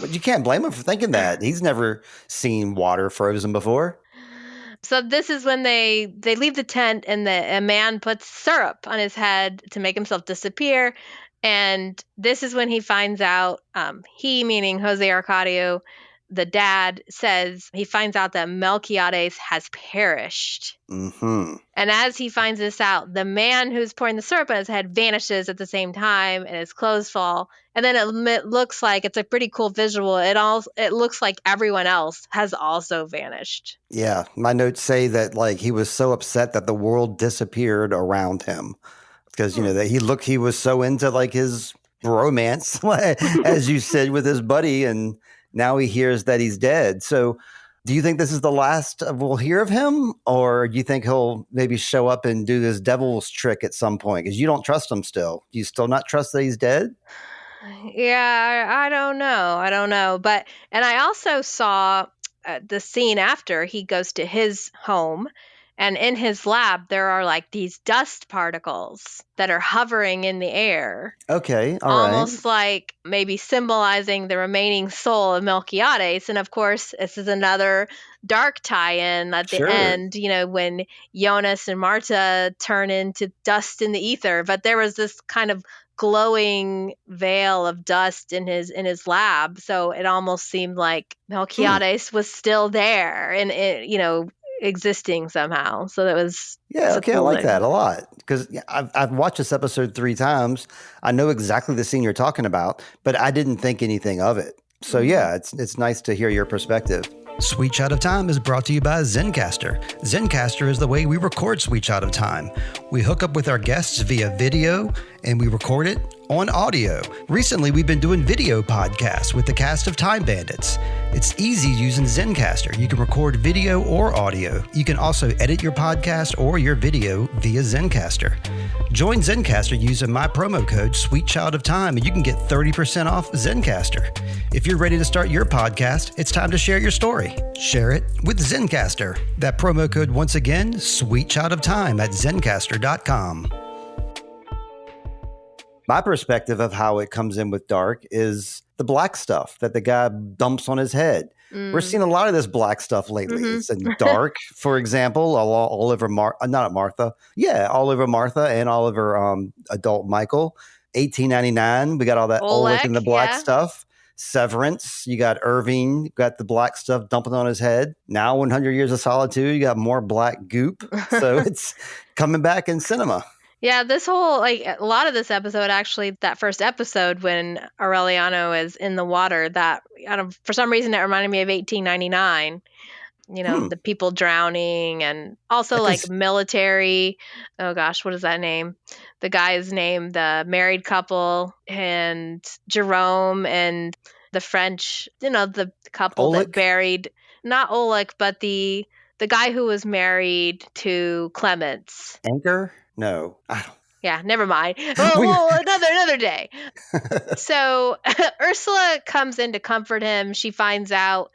But you can't blame him for thinking that. He's never seen water frozen before. So this is when they leave the tent, and a man puts syrup on his head to make himself disappear. And this is when he finds out, he meaning Jose Arcadio, the dad, says he finds out that Melquiades has perished. Mm-hmm. And as he finds this out, the man who's pouring the syrup on his head vanishes at the same time, and his clothes fall. And then it looks like it's a pretty cool visual. It looks like everyone else has also vanished. Yeah, my notes say that like he was so upset that the world disappeared around him because that he was so into like his romance, as you said, with his buddy, and now he hears that he's dead. So do you think this is the last we'll hear of him, or do you think he'll maybe show up and do this devil's trick at some point? Because you don't trust him still. Do you still not trust that he's dead? Yeah, I don't know. And I also saw the scene after he goes to his home, And in his lab, there are like these dust particles that are hovering in the air. Okay, all right. Almost like maybe symbolizing the remaining soul of Melquiades. And of course, this is another dark tie-in at the end, when Jonas and Marta turn into dust in the ether. But there was this kind of glowing veil of dust in his lab, so it almost seemed like Melquiades was still there and existing somehow. So that was okay. I like that a lot because I've watched this episode 3 times. I know exactly the scene you're talking about, but I didn't think anything of it. So it's nice to hear your perspective. Sweet Shot of Time is brought to you by Zencastr. Zencastr is the way we record Sweet Shot of Time. We hook up with our guests via video and we record it on audio. Recently, we've been doing video podcasts with the cast of Time Bandits. It's easy using Zencastr. You can record video or audio. You can also edit your podcast or your video via Zencastr. Join Zencastr using my promo code Sweet Child of Time and you can get 30% off Zencastr. If you're ready to start your podcast, it's time to share your story. Share it with Zencastr. That promo code once again, Sweet Child of Time at Zencastr.com. My perspective of how it comes in with dark is the black stuff that the guy dumps on his head. We're seeing a lot of this black stuff lately. It's in dark, for example, all over Martha. Yeah, all over Martha and all over adult Michael. 1899, we got all that Oleg and the black stuff. Severance, you got Irving, got the black stuff dumping on his head. Now 100 Years of Solitude, you got more black goop. So it's coming back in cinema. Yeah, this whole, a lot of this episode, actually, that first episode when Aureliano is in the water, that, for some reason, it reminded me of 1899. The people drowning and also military. Oh gosh, what is that name? The guy's name, the married couple, and Jerome and the French, the couple Oleg? that buried, not Oleg, but the guy who was married to Clements. Anchor? No, I don't. Yeah, never mind. Well, another day. So Ursula comes in to comfort him. She finds out,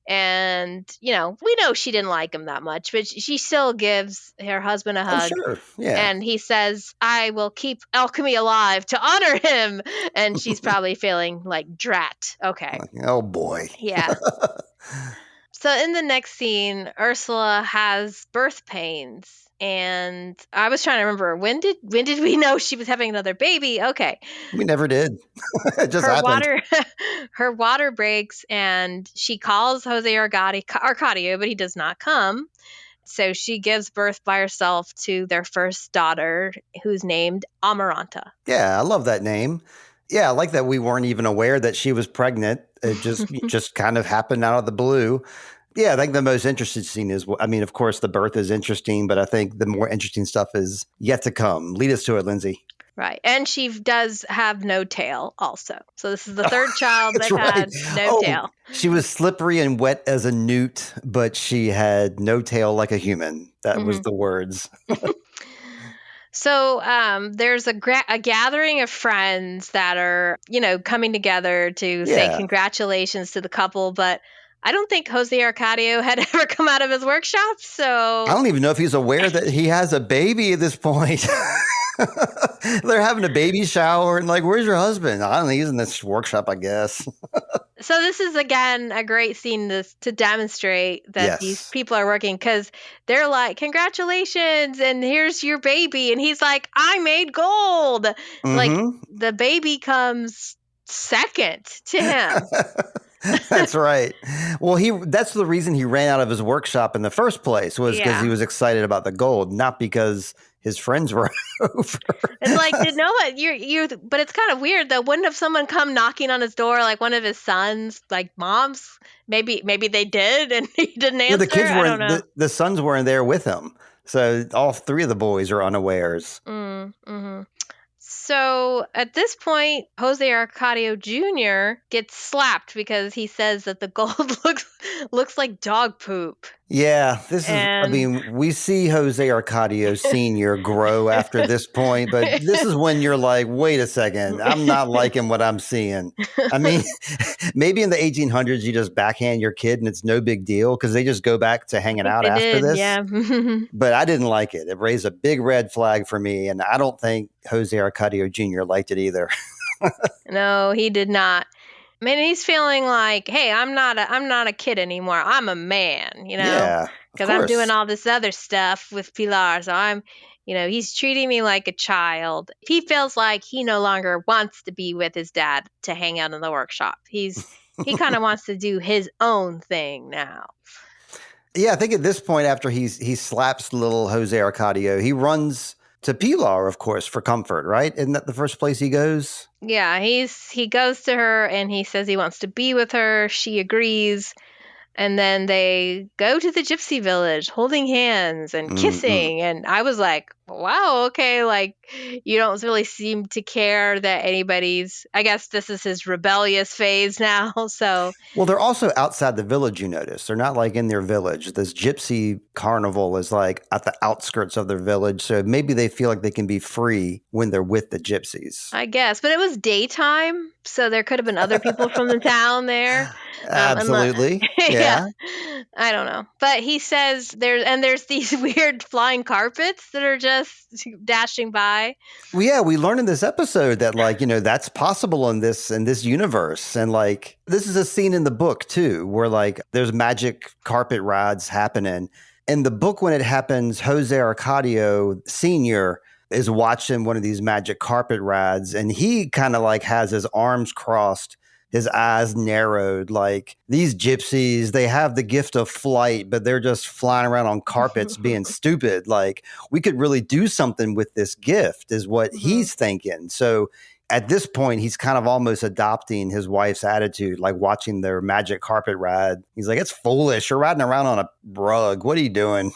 and we know she didn't like him that much, but she still gives her husband a hug. Sure. Yeah. And he says, "I will keep alchemy alive to honor him." And she's probably feeling like drat. Okay. Oh boy. Yeah. So in the next scene, Ursula has birth pains. And I was trying to remember, when did we know she was having another baby? Okay. We never did. It just happened. Her water breaks and she calls Jose Arcadio, but he does not come. So she gives birth by herself to their first daughter, who's named Amaranta. Yeah, I love that name. Yeah, I like that we weren't even aware that she was pregnant. It just kind of happened out of the blue. Yeah, I think the most interesting scene is, of course, the birth is interesting, but I think the more interesting stuff is yet to come. Lead us to it, Lindsay. Right. And she does have no tail also. So this is the third child that had no tail. She was slippery and wet as a newt, but she had no tail like a human. That was the words. So there's a gathering of friends that are, coming together to say congratulations to the couple, but I don't think Jose Arcadio had ever come out of his workshop, so... I don't even know if he's aware that he has a baby at this point. They're having a baby shower, and where's your husband? I don't know, he's in this workshop, I guess. So this is, again, a great scene to demonstrate that these people are working, because they're like, congratulations, and here's your baby. And he's like, I made gold. The baby comes second to him. That's right. Well, that's the reason he ran out of his workshop in the first place, was because he was excited about the gold, not because his friends were over. It's like, but it's kind of weird though. Wouldn't have someone come knocking on his door, like one of his sons, like moms? Maybe they did and he didn't answer. The kids I don't know. The sons weren't there with him. So all 3 of the boys are unawares. Mm-hmm. So at this point, Jose Arcadio Jr. gets slapped because he says that the gold looks like dog poop. Yeah, I And mean, we see Jose Arcadio Sr. grow after this point, but this is when you're like, wait a second, I'm not liking what I'm seeing. I mean, maybe in the 1800s, you just backhand your kid and it's no big deal because they just go back to I hanging think out they after did, this. yeah. But I didn't like it. It raised a big red flag for me. And I don't think Jose Arcadio Jr. liked it either. No, he did not. I mean, he's feeling like, hey, I'm not a kid anymore. I'm a man, Yeah, of because I'm doing course. all this other stuff with Pilar. So he's treating me like a child. He feels like he no longer wants to be with his dad to hang out in the workshop. He kind of wants to do his own thing now. Yeah, I think at this point, after he slaps little Jose Arcadio, he runs to Pilar, of course, for comfort, right? Isn't that the first place he goes? Yeah, he goes to her and he says he wants to be with her. She agrees. And then they go to the gypsy village holding hands and Mm-hmm. kissing. And I was like, wow, okay. Like, you don't really seem to care that I guess this is his rebellious phase now. So, Well, they're also outside the village, you notice. They're not like in their village. This gypsy carnival is like at the outskirts of their village. So maybe they feel like they can be free when they're with the gypsies. I guess, but it was daytime. So there could have been other people from the town there. Unless, Absolutely. yeah, Yeah. I don't know. But he says there's these weird flying carpets that are just dashing by. Well, yeah, we learned in this episode that that's possible in this universe. And like this is a scene in the book too, where like there's magic carpet rides happening. In the book, when it happens, Jose Arcadio Sr. is watching one of these magic carpet rides, and he kind of like has his arms crossed, his eyes narrowed. Like these gypsies, they have the gift of flight, but they're just flying around on carpets being stupid. Like we could really do something with this gift, is what Mhm. he's thinking. So at this point, he's kind of almost adopting his wife's attitude, like watching their magic carpet ride. He's like, it's foolish. You're riding around on a rug. What are you doing?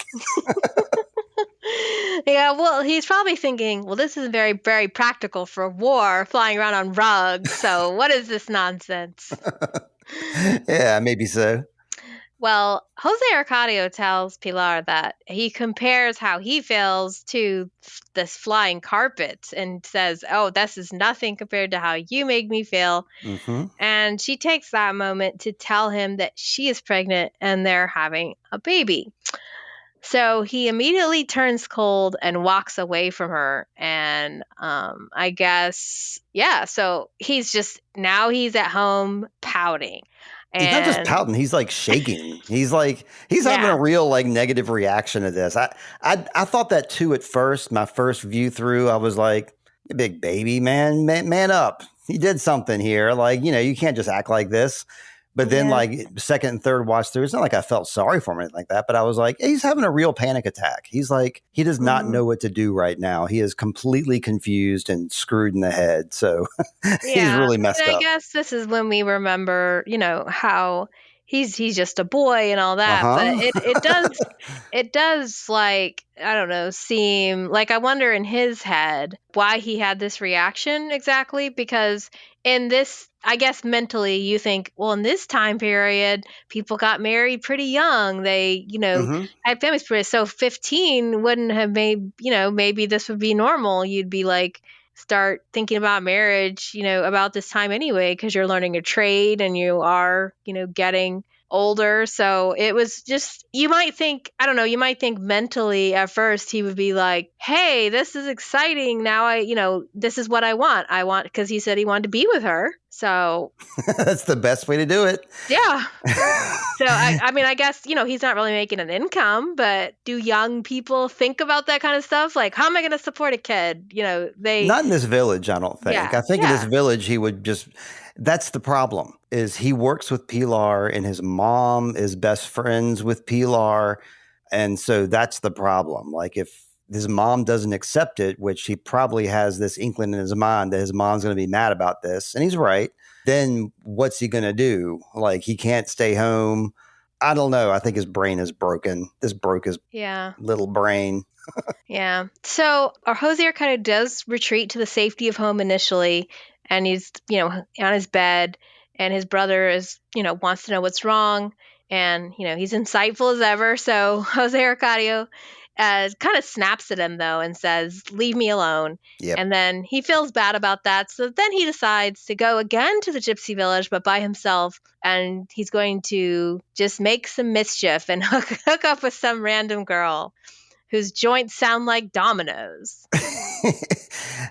Yeah, well, he's probably thinking, well, this is very, very practical for war, flying around on rugs. So what is this nonsense? Yeah, maybe so. Well, Jose Arcadio tells Pilar that he compares how he feels to this flying carpet and says, oh, this is nothing compared to how you make me feel. Hmm. And she takes that moment to tell him that she is pregnant and they're having a baby. So he immediately turns cold and walks away from her. And I guess, yeah, so he's at home pouting. He's not just And pouting, he's like shaking. He's having yeah, a real like negative reaction to this. I thought that too at first. My first view through, I was like, "You big baby, man up. He did something here. Like, you can't just act like this." But then yeah. like second and third watch through, it's not like I felt sorry for him or anything like that, but I was like, he's having a real panic attack. He's like, he does not Mhm. know what to do right now. He is completely confused and screwed in the head. So he's Yeah, really and messed I up. guess this is when we remember, how he's just a boy and all that. But Uh-huh. it does like, I don't know, seem like, I wonder in his head why he had this reaction exactly, because in this, I guess mentally you think, well, in this time period, people got married pretty young. They, Hmm. had families pretty, so 15 wouldn't have made, maybe this would be normal. You'd be like, start thinking about marriage, about this time anyway, because you're learning a trade and you are, getting older. So it was just, you might think, I don't know, you might think mentally at first he would be like, hey, this is exciting. Now this is what I want. Because he said he wanted to be with her. So That's the best way to do it. yeah. So I mean, I guess, he's not really making an income, but do young people think about that kind of stuff? Like, how am I going to support a kid? Not in this village, I don't think. Yeah, I think in this yeah. village, he would just. That's the problem. Is he works with Pilar, and his mom is best friends with Pilar, and so that's the problem. Like if his mom doesn't accept it, which he probably has this inkling in his mind that his mom's going to be mad about this, and he's right. Then what's he going to do? Like he can't stay home. I don't know. I think his brain is broken. This broke his Yeah. little brain. Yeah. So our Hosier kind of does retreat to the safety of home initially, and he's, on his bed, and his brother is, wants to know what's wrong. And, he's insightful as ever. So Jose Arcadio kind of snaps at him, though, and says, leave me alone. Yep. And then he feels bad about that. So then he decides to go again to the gypsy village, but by himself. And he's going to just make some mischief and hook up with some random girl whose joints sound like dominoes.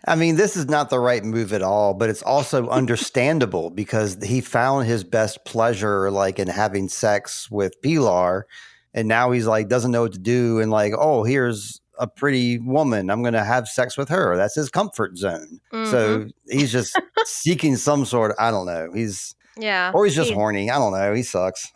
I mean, this is not the right move at all, but it's also understandable because he found his best pleasure like in having sex with Pilar, and now he's like doesn't know what to do, and like, oh, here's a pretty woman, I'm going to have sex with her. That's his comfort zone. Mm-hmm. So he's just seeking some sort of, I don't know. Or he's just horny. I don't know. He sucks.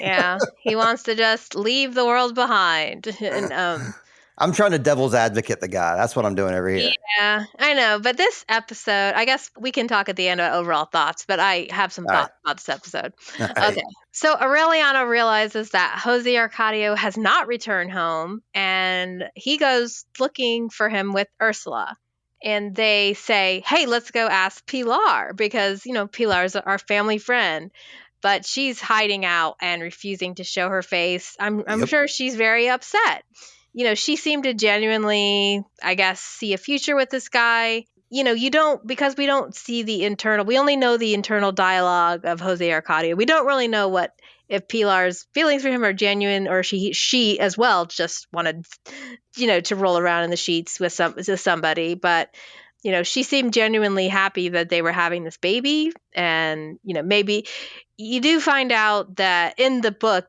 Yeah, he wants to just leave the world behind. And I'm trying to devil's advocate the guy. That's what I'm doing over here. Yeah, I know. But this episode, I guess we can talk at the end about overall thoughts, but I have some thoughts about this episode. Okay. So Aureliano realizes that Jose Arcadio has not returned home, and he goes looking for him with Ursula. And they say, hey, let's go ask Pilar because, Pilar's our family friend. But she's hiding out and refusing to show her face. I'm sure she's very upset. She seemed to genuinely, I guess, see a future with this guy. Because we don't see we only know the internal dialogue of Jose Arcadio. We don't really know if Pilar's feelings for him are genuine or she as well just wanted, to roll around in the sheets with somebody. But, she seemed genuinely happy that they were having this baby. And, maybe you do find out that in the book,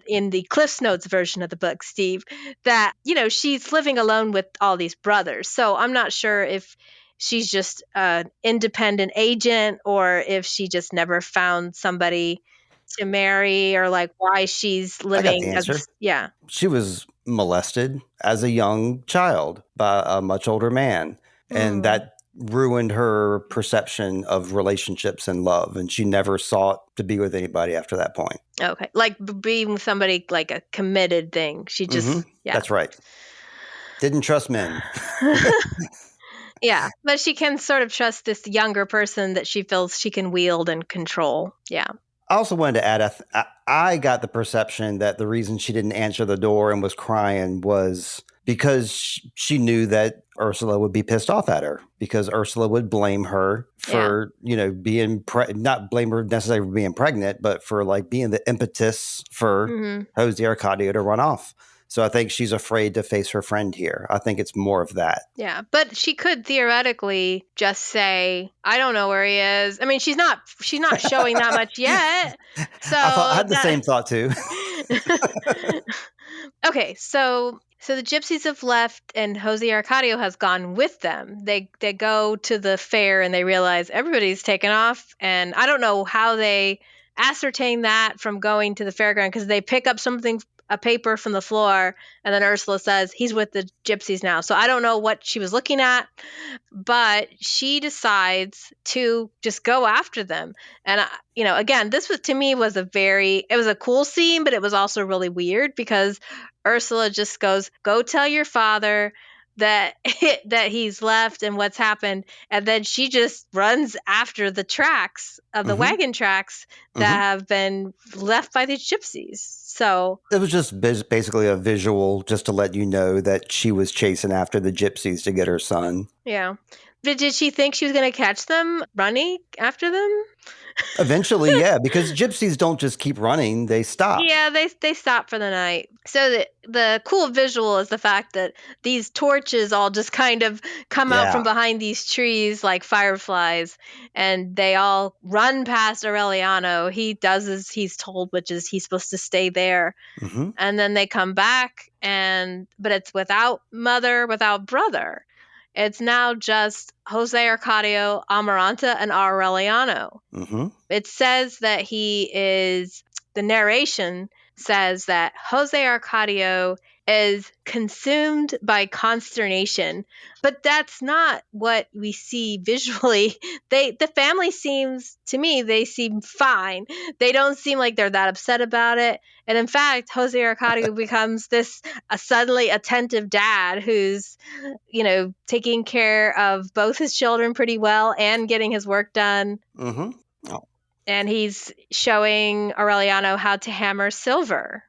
in the Cliff's Notes version of the book, Steve, that, she's living alone with all these brothers. So I'm not sure if she's just an independent agent or if she just never found somebody to marry or like why she's living. I got the answer. She was molested as a young child by a much older man. And that ruined her perception of relationships and love. And she never sought to be with anybody after that point. Okay. Like being with somebody like a committed thing. She just, That's right. Didn't trust men. Yeah. But she can sort of trust this younger person that she feels she can wield and control. Yeah. I also wanted to add, I got the perception that the reason she didn't answer the door and was crying was because she knew that Ursula would be pissed off at her because Ursula would blame her for, being not blame her necessarily for being pregnant, but for like being the impetus for Jose Arcadio to run off. So I think she's afraid to face her friend here. I think it's more of that. Yeah, but she could theoretically just say, I don't know where he is. I mean, she's not showing that much yet. So I had the same thought too. Okay, so the gypsies have left and Jose Arcadio has gone with them. They go to the fair and they realize everybody's taken off. And I don't know how they ascertain that from going to the fairground because they pick up a paper from the floor, and then Ursula says he's with the gypsies now. So I don't know what she was looking at, but she decides to just go after them. And again, this was to me it was a cool scene, but it was also really weird because Ursula just goes, "Go tell your father that he's left and what's happened," and then she just runs after the tracks of the wagon tracks that have been left by these gypsies. So it was just basically a visual just to let you know that she was chasing after the gypsies to get her son. Yeah. But did she think she was going to catch them running after them? Eventually, yeah, because gypsies don't just keep running, they stop. Yeah, they stop for the night. So the cool visual is the fact that these torches all just kind of come out from behind these trees like fireflies, and they all run past Aureliano. He does as he's told, which is he's supposed to stay there. And then they come back, but it's without mother, without brother. It's now just Jose Arcadio, Amaranta, and Aureliano. It says that the narration says that Jose Arcadio is consumed by consternation, but that's not what we see visually. The family they seem fine. They don't seem like they're that upset about it. And in fact, Jose Arcadio becomes a suddenly attentive dad who's, taking care of both his children pretty well and getting his work done. Oh. And he's showing Aureliano how to hammer silver.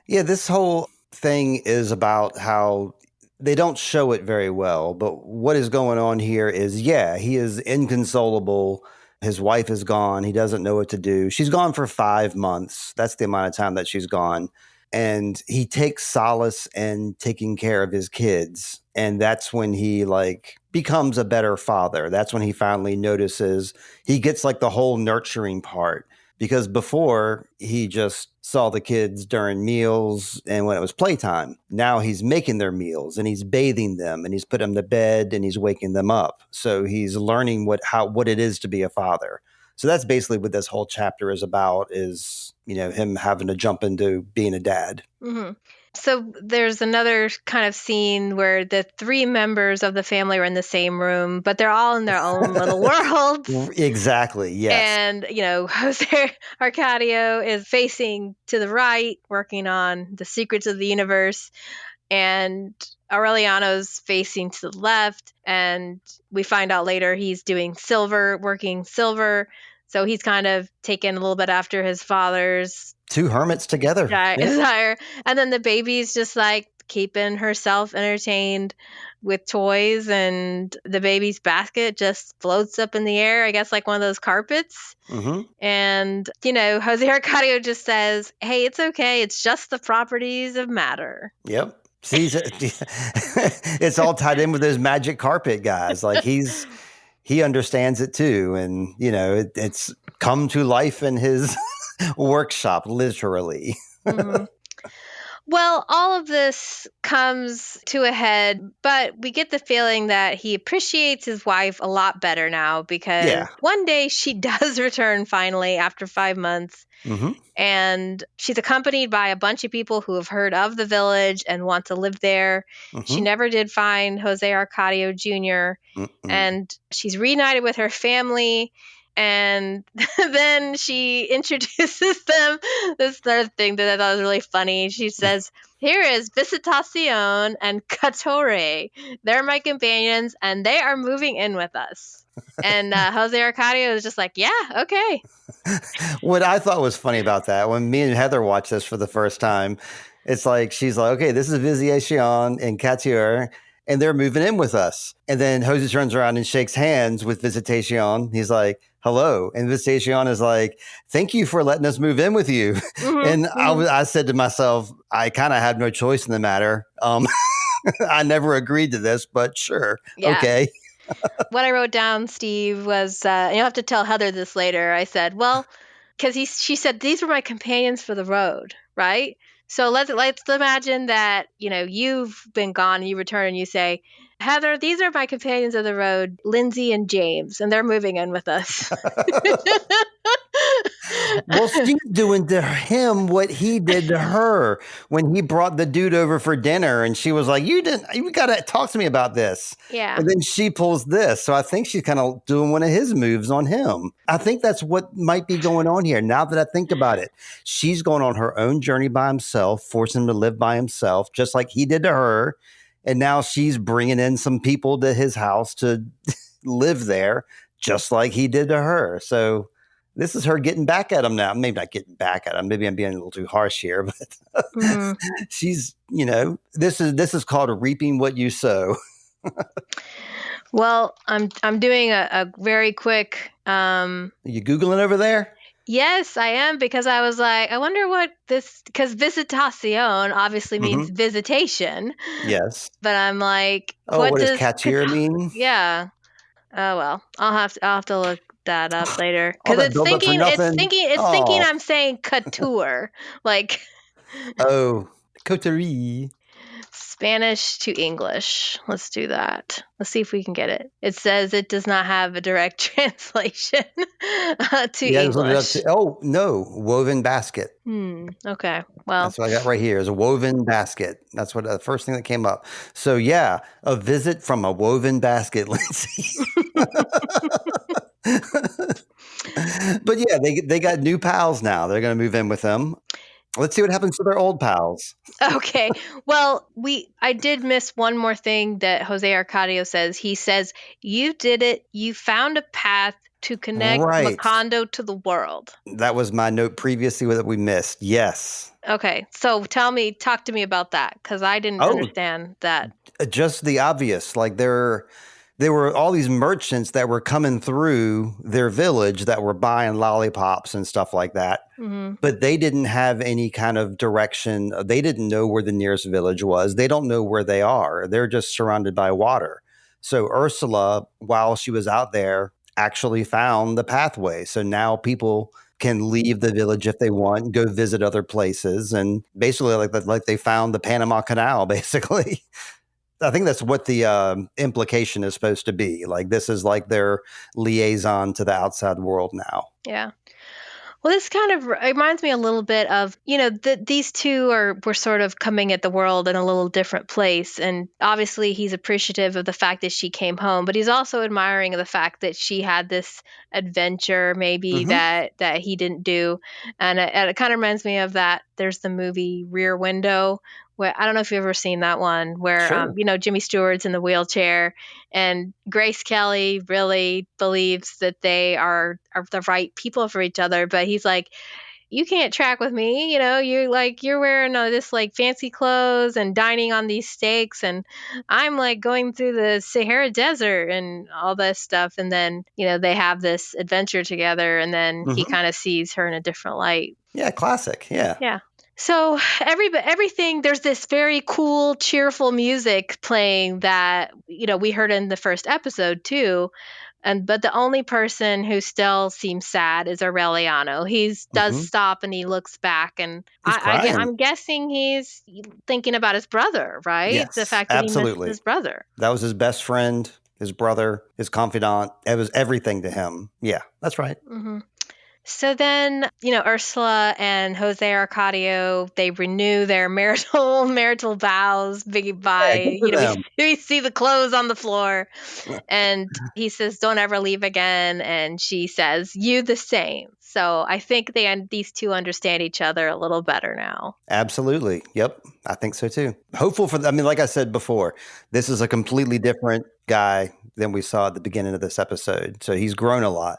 Yeah, this whole thing is about how they don't show it very well, but what is going on here is, yeah, he is inconsolable. His wife is gone. He doesn't know what to do. She's gone for 5 months. That's the amount of time that she's gone. And he takes solace in taking care of his kids. And that's when he like becomes a better father. That's when he finally notices he gets like the whole nurturing part. Because before he just saw the kids during meals and when it was playtime. Now he's making their meals and he's bathing them and he's putting them to bed and he's waking them up. So he's learning what it is to be a father. So that's basically what this whole chapter is about, is, him having to jump into being a dad. Mm-hmm. So there's another kind of scene where the 3 members of the family are in the same room, but they're all in their own little worlds. Exactly, yes. And, Jose Arcadio is facing to the right, working on the secrets of the universe. And Aureliano's facing to the left. And we find out later he's doing silver, working silver. So he's kind of taken a little bit after his father's 2 hermits together. Desire. And then the baby's just like keeping herself entertained with toys, and the baby's basket just floats up in the air, I guess like one of those carpets. Mm-hmm. And, Jose Arcadio just says, hey, it's okay. It's just the properties of matter. Yep. See, it's all tied in with those magic carpet guys. Like he understands it too. And, it's come to life in his workshop, literally. Mm-hmm. Well, all of this comes to a head, but we get the feeling that he appreciates his wife a lot better now, because one day she does return finally after 5 months. Mm-hmm. And she's accompanied by a bunch of people who have heard of the village and want to live there. Mm-hmm. She never did find Jose Arcadio Jr. Mm-mm. And she's reunited with her family. And then she introduces them. This third thing that I thought was really funny. She says, here is Visitacion and Catore. They're my companions, and they are moving in with us. And Jose Arcadio is just like, yeah, okay. What I thought was funny about that, when me and Heather watched this for the first time, it's like, she's like, okay, this is Visitacion and Catore, and they're moving in with us. And then Jose turns around and shakes hands with Visitacion. He's like, hello. And Visitacion is like, thank you for letting us move in with you. Mm-hmm, and mm-hmm. I said to myself, I kind of have no choice in the matter. I never agreed to this, but sure. Yeah. Okay. What I wrote down, Steve, was, and you'll have to tell Heather this later. I said, well, because she said, these were my companions for the road, right? So let's imagine that, you've been gone and you return and you say, Heather, these are my companions of the road, Lindsay and James, and they're moving in with us. Well, she's doing to him what he did to her when he brought the dude over for dinner, and she was like, you got to talk to me about this. Yeah. And then she pulls this. So I think she's kind of doing one of his moves on him. I think that's what might be going on here. Now that I think about it, she's going on her own journey by himself, forcing him to live by himself, just like he did to her. And now she's bringing in some people to his house to live there, just like he did to her. So this is her getting back at him now. Maybe not getting back at him. Maybe I'm being a little too harsh here, but she's, this is called reaping what you sow. Well, I'm doing a very quick. Are you Googling over there? Yes, I am, because I was like, I wonder what this, because visitacion obviously means visitation. Yes. But I'm like, what does cattier mean? Yeah. Oh well, I'll have to look that up later, because it's thinking I'm saying couture, like. Oh, coterie. Spanish to English. Let's do that. Let's see if we can get it. It says it does not have a direct translation to English. Oh, no. Woven basket. Okay. Well, that's what I got right here, is a woven basket. That's what the first thing that came up. So, yeah, a visit from a woven basket, Lindsay. But, yeah, they got new pals now. They're going to move in with them. Let's see what happens to their old pals. Okay. Well, I did miss one more thing that Jose Arcadio says. He says, you did it. You found a path to connect Macondo to the world. That was my note previously that we missed. Yes. Okay, so talk to me about that, because I didn't understand that. Just the obvious, like there were all these merchants that were coming through their village that were buying lollipops and stuff like that. Mm-hmm. But they didn't have any kind of direction. They didn't know where the nearest village was. They don't know where they are. They're just surrounded by water. So Ursula, while she was out there, actually found the pathway. So now people can leave the village if they want, go visit other places, and basically like they found the Panama Canal, basically. I think that's what the implication is supposed to be. Like, this is like their liaison to the outside world now. Yeah. Well, this kind of reminds me a little bit of, these two were sort of coming at the world in a little different place. And obviously he's appreciative of the fact that she came home, but he's also admiring of the fact that she had this adventure maybe that he didn't do. And it kind of reminds me of that. There's the movie Rear Window, where I don't know if you've ever seen that one, where, Sure. Jimmy Stewart's in the wheelchair and Grace Kelly really believes that they are the right people for each other. But he's like, you can't track with me. You're wearing this like fancy clothes and dining on these steaks. And I'm like going through the Sahara Desert and all this stuff. And then, they have this adventure together, and then he kind of sees her in a different light. Yeah. Classic. Yeah. Yeah. So everything, there's this very cool, cheerful music playing that, we heard in the first episode too. But the only person who still seems sad is Aureliano. He does stop and he looks back, and I'm guessing he's thinking about his brother, right? Yes, the fact that he missed his brother. That was his best friend, his brother, his confidant. It was everything to him. Yeah, that's right. Mm-hmm. So then, Ursula and Jose Arcadio, they renew their marital vows by, we see the clothes on the floor, and he says, don't ever leave again. And she says, you the same. So I think these two understand each other a little better now. Absolutely. Yep. I think so too. Hopeful for, like I said before, this is a completely different guy than we saw at the beginning of this episode. So he's grown a lot.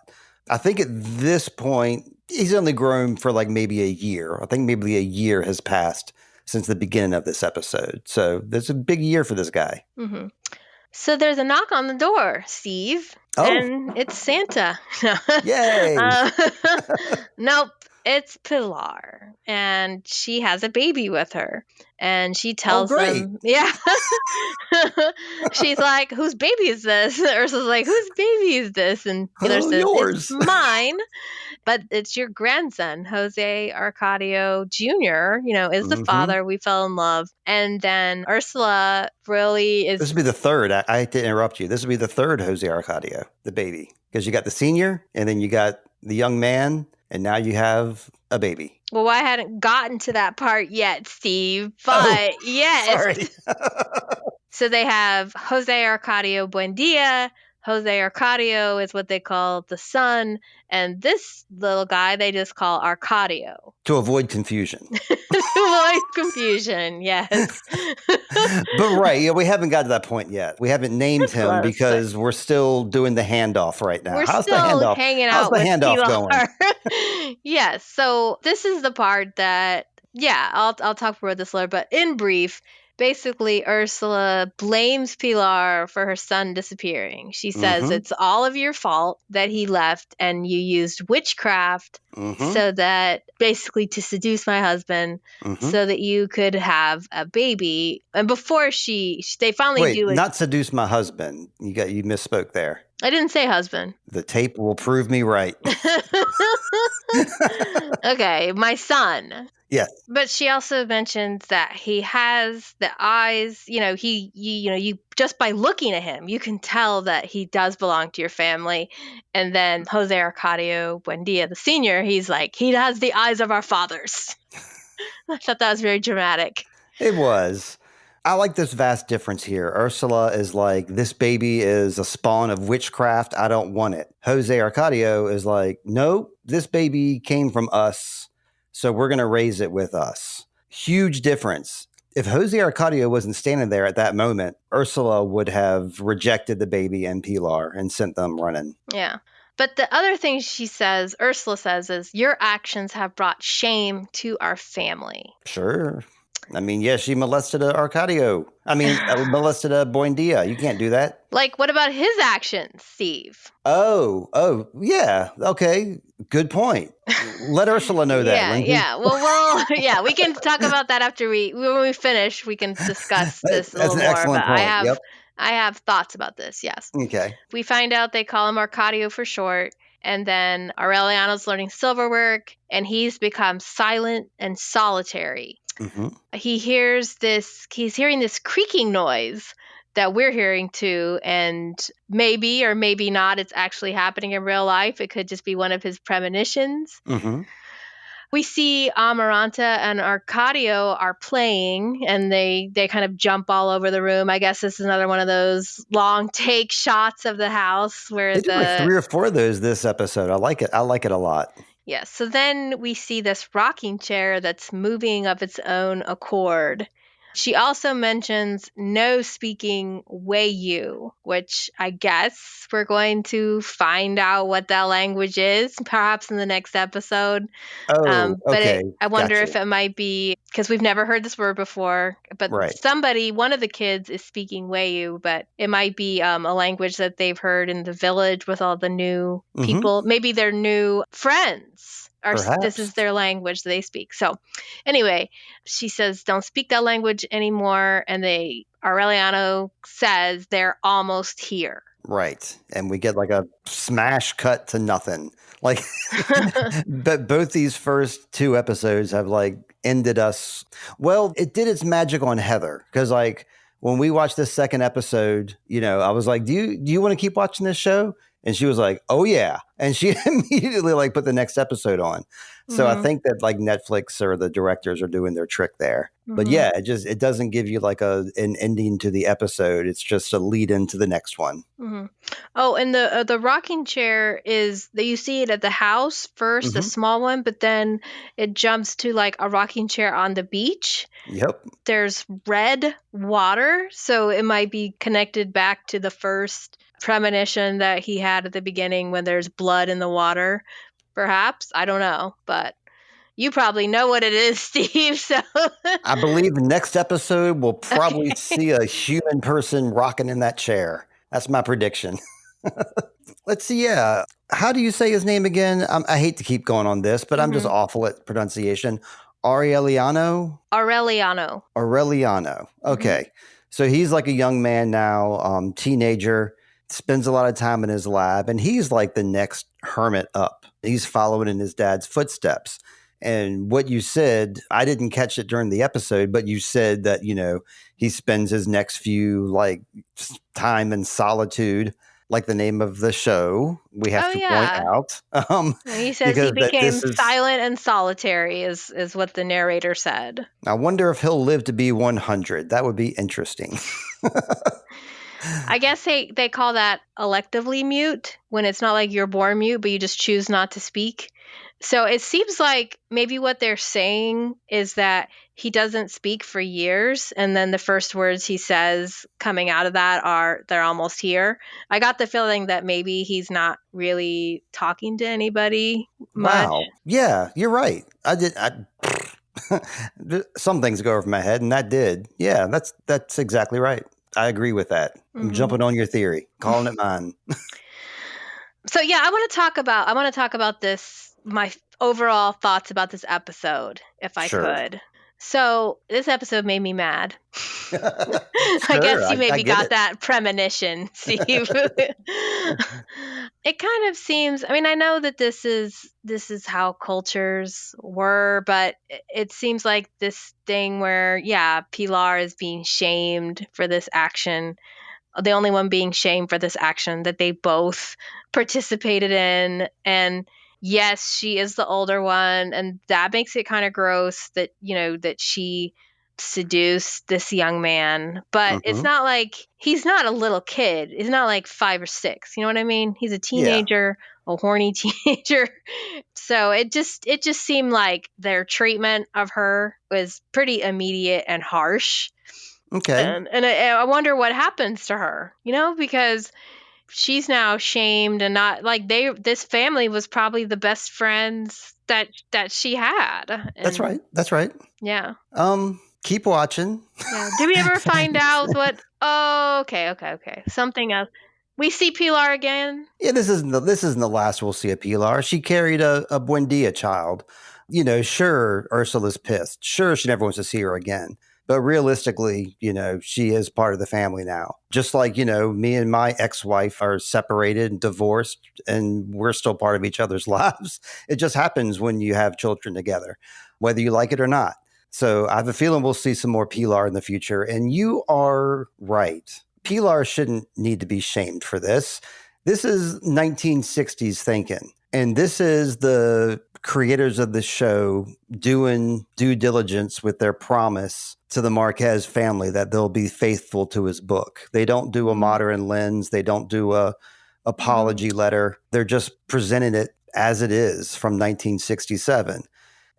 I think at this point, he's only grown for like maybe a year. I think maybe a year has passed since the beginning of this episode. So there's a big year for this guy. Mm-hmm. So there's a knock on the door, Steve. Oh. And it's Santa. Yay. Nope. It's Pilar. And she has a baby with her. And she tells them, yeah. She's like, whose baby is this? Ursula's like, whose baby is this? And Pilar says, yours. It's mine. But it's your grandson, Jose Arcadio Jr., is the father. We fell in love. And then Ursula really is... This would be the third. I hate to interrupt you. This would be the third Jose Arcadio, the baby. Because you got the senior, and then you got the young man, and now you have a baby. Well, I hadn't gotten to that part yet, Steve. But yes. Sorry. So they have Jose Arcadio Buendia. Jose Arcadio is what they call the son. And this little guy, they just call Arcadio. To avoid confusion. To avoid confusion, yes. But right, we haven't got to that point yet. We haven't named him because we're still doing the handoff right now. How's the handoff? Hanging out. How's the handoff going? Yes. So this is the part that, I'll talk about this later. But in brief, basically, Ursula blames Pilar for her son disappearing. She says it's all of your fault that he left, and you used witchcraft so that basically to seduce my husband so that you could have a baby. And before they finally do it. Not seduce my husband. You misspoke there. I didn't say husband. The tape will prove me right. Okay, my son. Yes. But she also mentions that he has the eyes, you just by looking at him, you can tell that he does belong to your family. And then Jose Arcadio Buendia, the senior, he's like, he has the eyes of our fathers. I thought that was very dramatic. It was. I like this vast difference here. Ursula is like, this baby is a spawn of witchcraft. I don't want it. Jose Arcadio is like, no, this baby came from us, so we're going to raise it with us. Huge difference. If Jose Arcadio wasn't standing there at that moment, Ursula would have rejected the baby and Pilar and sent them running. Yeah. But the other thing Ursula says, is your actions have brought shame to our family. Sure. I mean, yeah, she molested Arcadio. I mean, molested Buendia. You can't do that. Like, what about his actions, Steve? Oh, yeah. Okay. Good point. Let Ursula know that, Lindsay. Yeah. Well, yeah, we can talk about that after when we finish. We can discuss this a That's little an more. excellent But point. Yep. I have thoughts about this. Yes. Okay. We find out they call him Arcadio for short. And then Aureliano's learning silverwork, and he's become silent and solitary. Mm-hmm. He's hearing this creaking noise that we're hearing too, and maybe or maybe not, it's actually happening in real life. It could just be one of his premonitions. Mm-hmm. We see Amaranta and Arcadio are playing, and they kind of jump all over the room. I guess this is another one of those long take shots of the house where they did like 3 or 4 of those this episode. I like it. I like it a lot. Yes. So then we see this rocking chair that's moving of its own accord. She also mentions no speaking Wei-Yu, which I guess we're going to find out what that language is, perhaps in the next episode. Oh, okay. But I wonder Gotcha. if it might be, because we've never heard this word before, but Right. one of the kids is speaking Wei-Yu, but it might be a language that they've heard in the village with all the new people. Maybe they're new friends. Or this is their language they speak. So anyway, she says, don't speak that language anymore. And Aureliano says they're almost here. Right. And we get like a smash cut to nothing. Like, but both these first 2 episodes have like ended us. Well, it did its magic on Heather. Because like when we watched this second episode, I was like, do you want to keep watching this show? And she was like, oh, yeah. And she immediately like put the next episode on. So I think that like Netflix or the directors are doing their trick there. But yeah, it doesn't give you like an ending to the episode. It's just a lead into the next one. Oh, and the rocking chair is that you see it at the house first, the small one, but then it jumps to like a rocking chair on the beach. Yep. There's red water, so it might be connected back to the first premonition that he had at the beginning when there's blood in the water. Perhaps. I don't know, but you probably know what it is, Steve. So I believe the next episode we'll probably see a human person rocking in that chair. That's my prediction. Let's see. Yeah. How do you say his name again? I hate to keep going on this, but I'm just awful at pronunciation. Aureliano. Okay. So he's like a young man now, teenager, spends a lot of time in his lab, and he's like the next hermit up. He's following in his dad's footsteps. And what you said, I didn't catch it during the episode, but you said that, he spends his next few like time in solitude, like the name of the show. We have to point out. He says he became silent and solitary is what the narrator said. I wonder if he'll live to be 100. That would be interesting. I guess they call that electively mute, when it's not like you're born mute, but you just choose not to speak. So it seems like maybe what they're saying is that he doesn't speak for years, and then the first words he says coming out of that are, they're almost here. I got the feeling that maybe he's not really talking to anybody much. Wow. Yeah, you're right. Some things go over my head, and that did. Yeah, that's exactly right. I agree with that. I'm jumping on your theory, calling it mine. So yeah, I want to talk about this, my overall thoughts about this episode, if I could. So this episode made me mad. I guess you maybe got that premonition, Steve. It kind of seems, I mean, I know that this is how cultures were, but it seems like this thing where, Pilar is being shamed for this action. The only one being shamed for this action that they both participated in. And yes, she is the older one, and that makes it kind of gross that, that she seduced this young man. But it's not like, he's not a little kid. He's not like 5 or 6. You know what I mean? He's a teenager, a horny teenager. So it just seemed like their treatment of her was pretty immediate and harsh. Okay. And I wonder what happens to her, because she's now shamed and not like this family was probably the best friends that she had. And That's right. Yeah. Keep watching. Yeah. Did we ever find out what? Oh, okay. Something else. We see Pilar again. Yeah, this isn't the last we'll see of Pilar. She carried a Buendia child. Sure, Ursula's pissed. Sure, she never wants to see her again. But realistically, she is part of the family now. Just like, me and my ex-wife are separated and divorced, and we're still part of each other's lives. It just happens when you have children together, whether you like it or not. So I have a feeling we'll see some more Pilar in the future. And you are right. Pilar shouldn't need to be shamed for this. This is 1960s thinking. And this is the creators of the show doing due diligence with their promise to the Marquez family that they'll be faithful to his book. They don't do a modern lens. They don't do a apology letter. They're just presenting it as it is from 1967.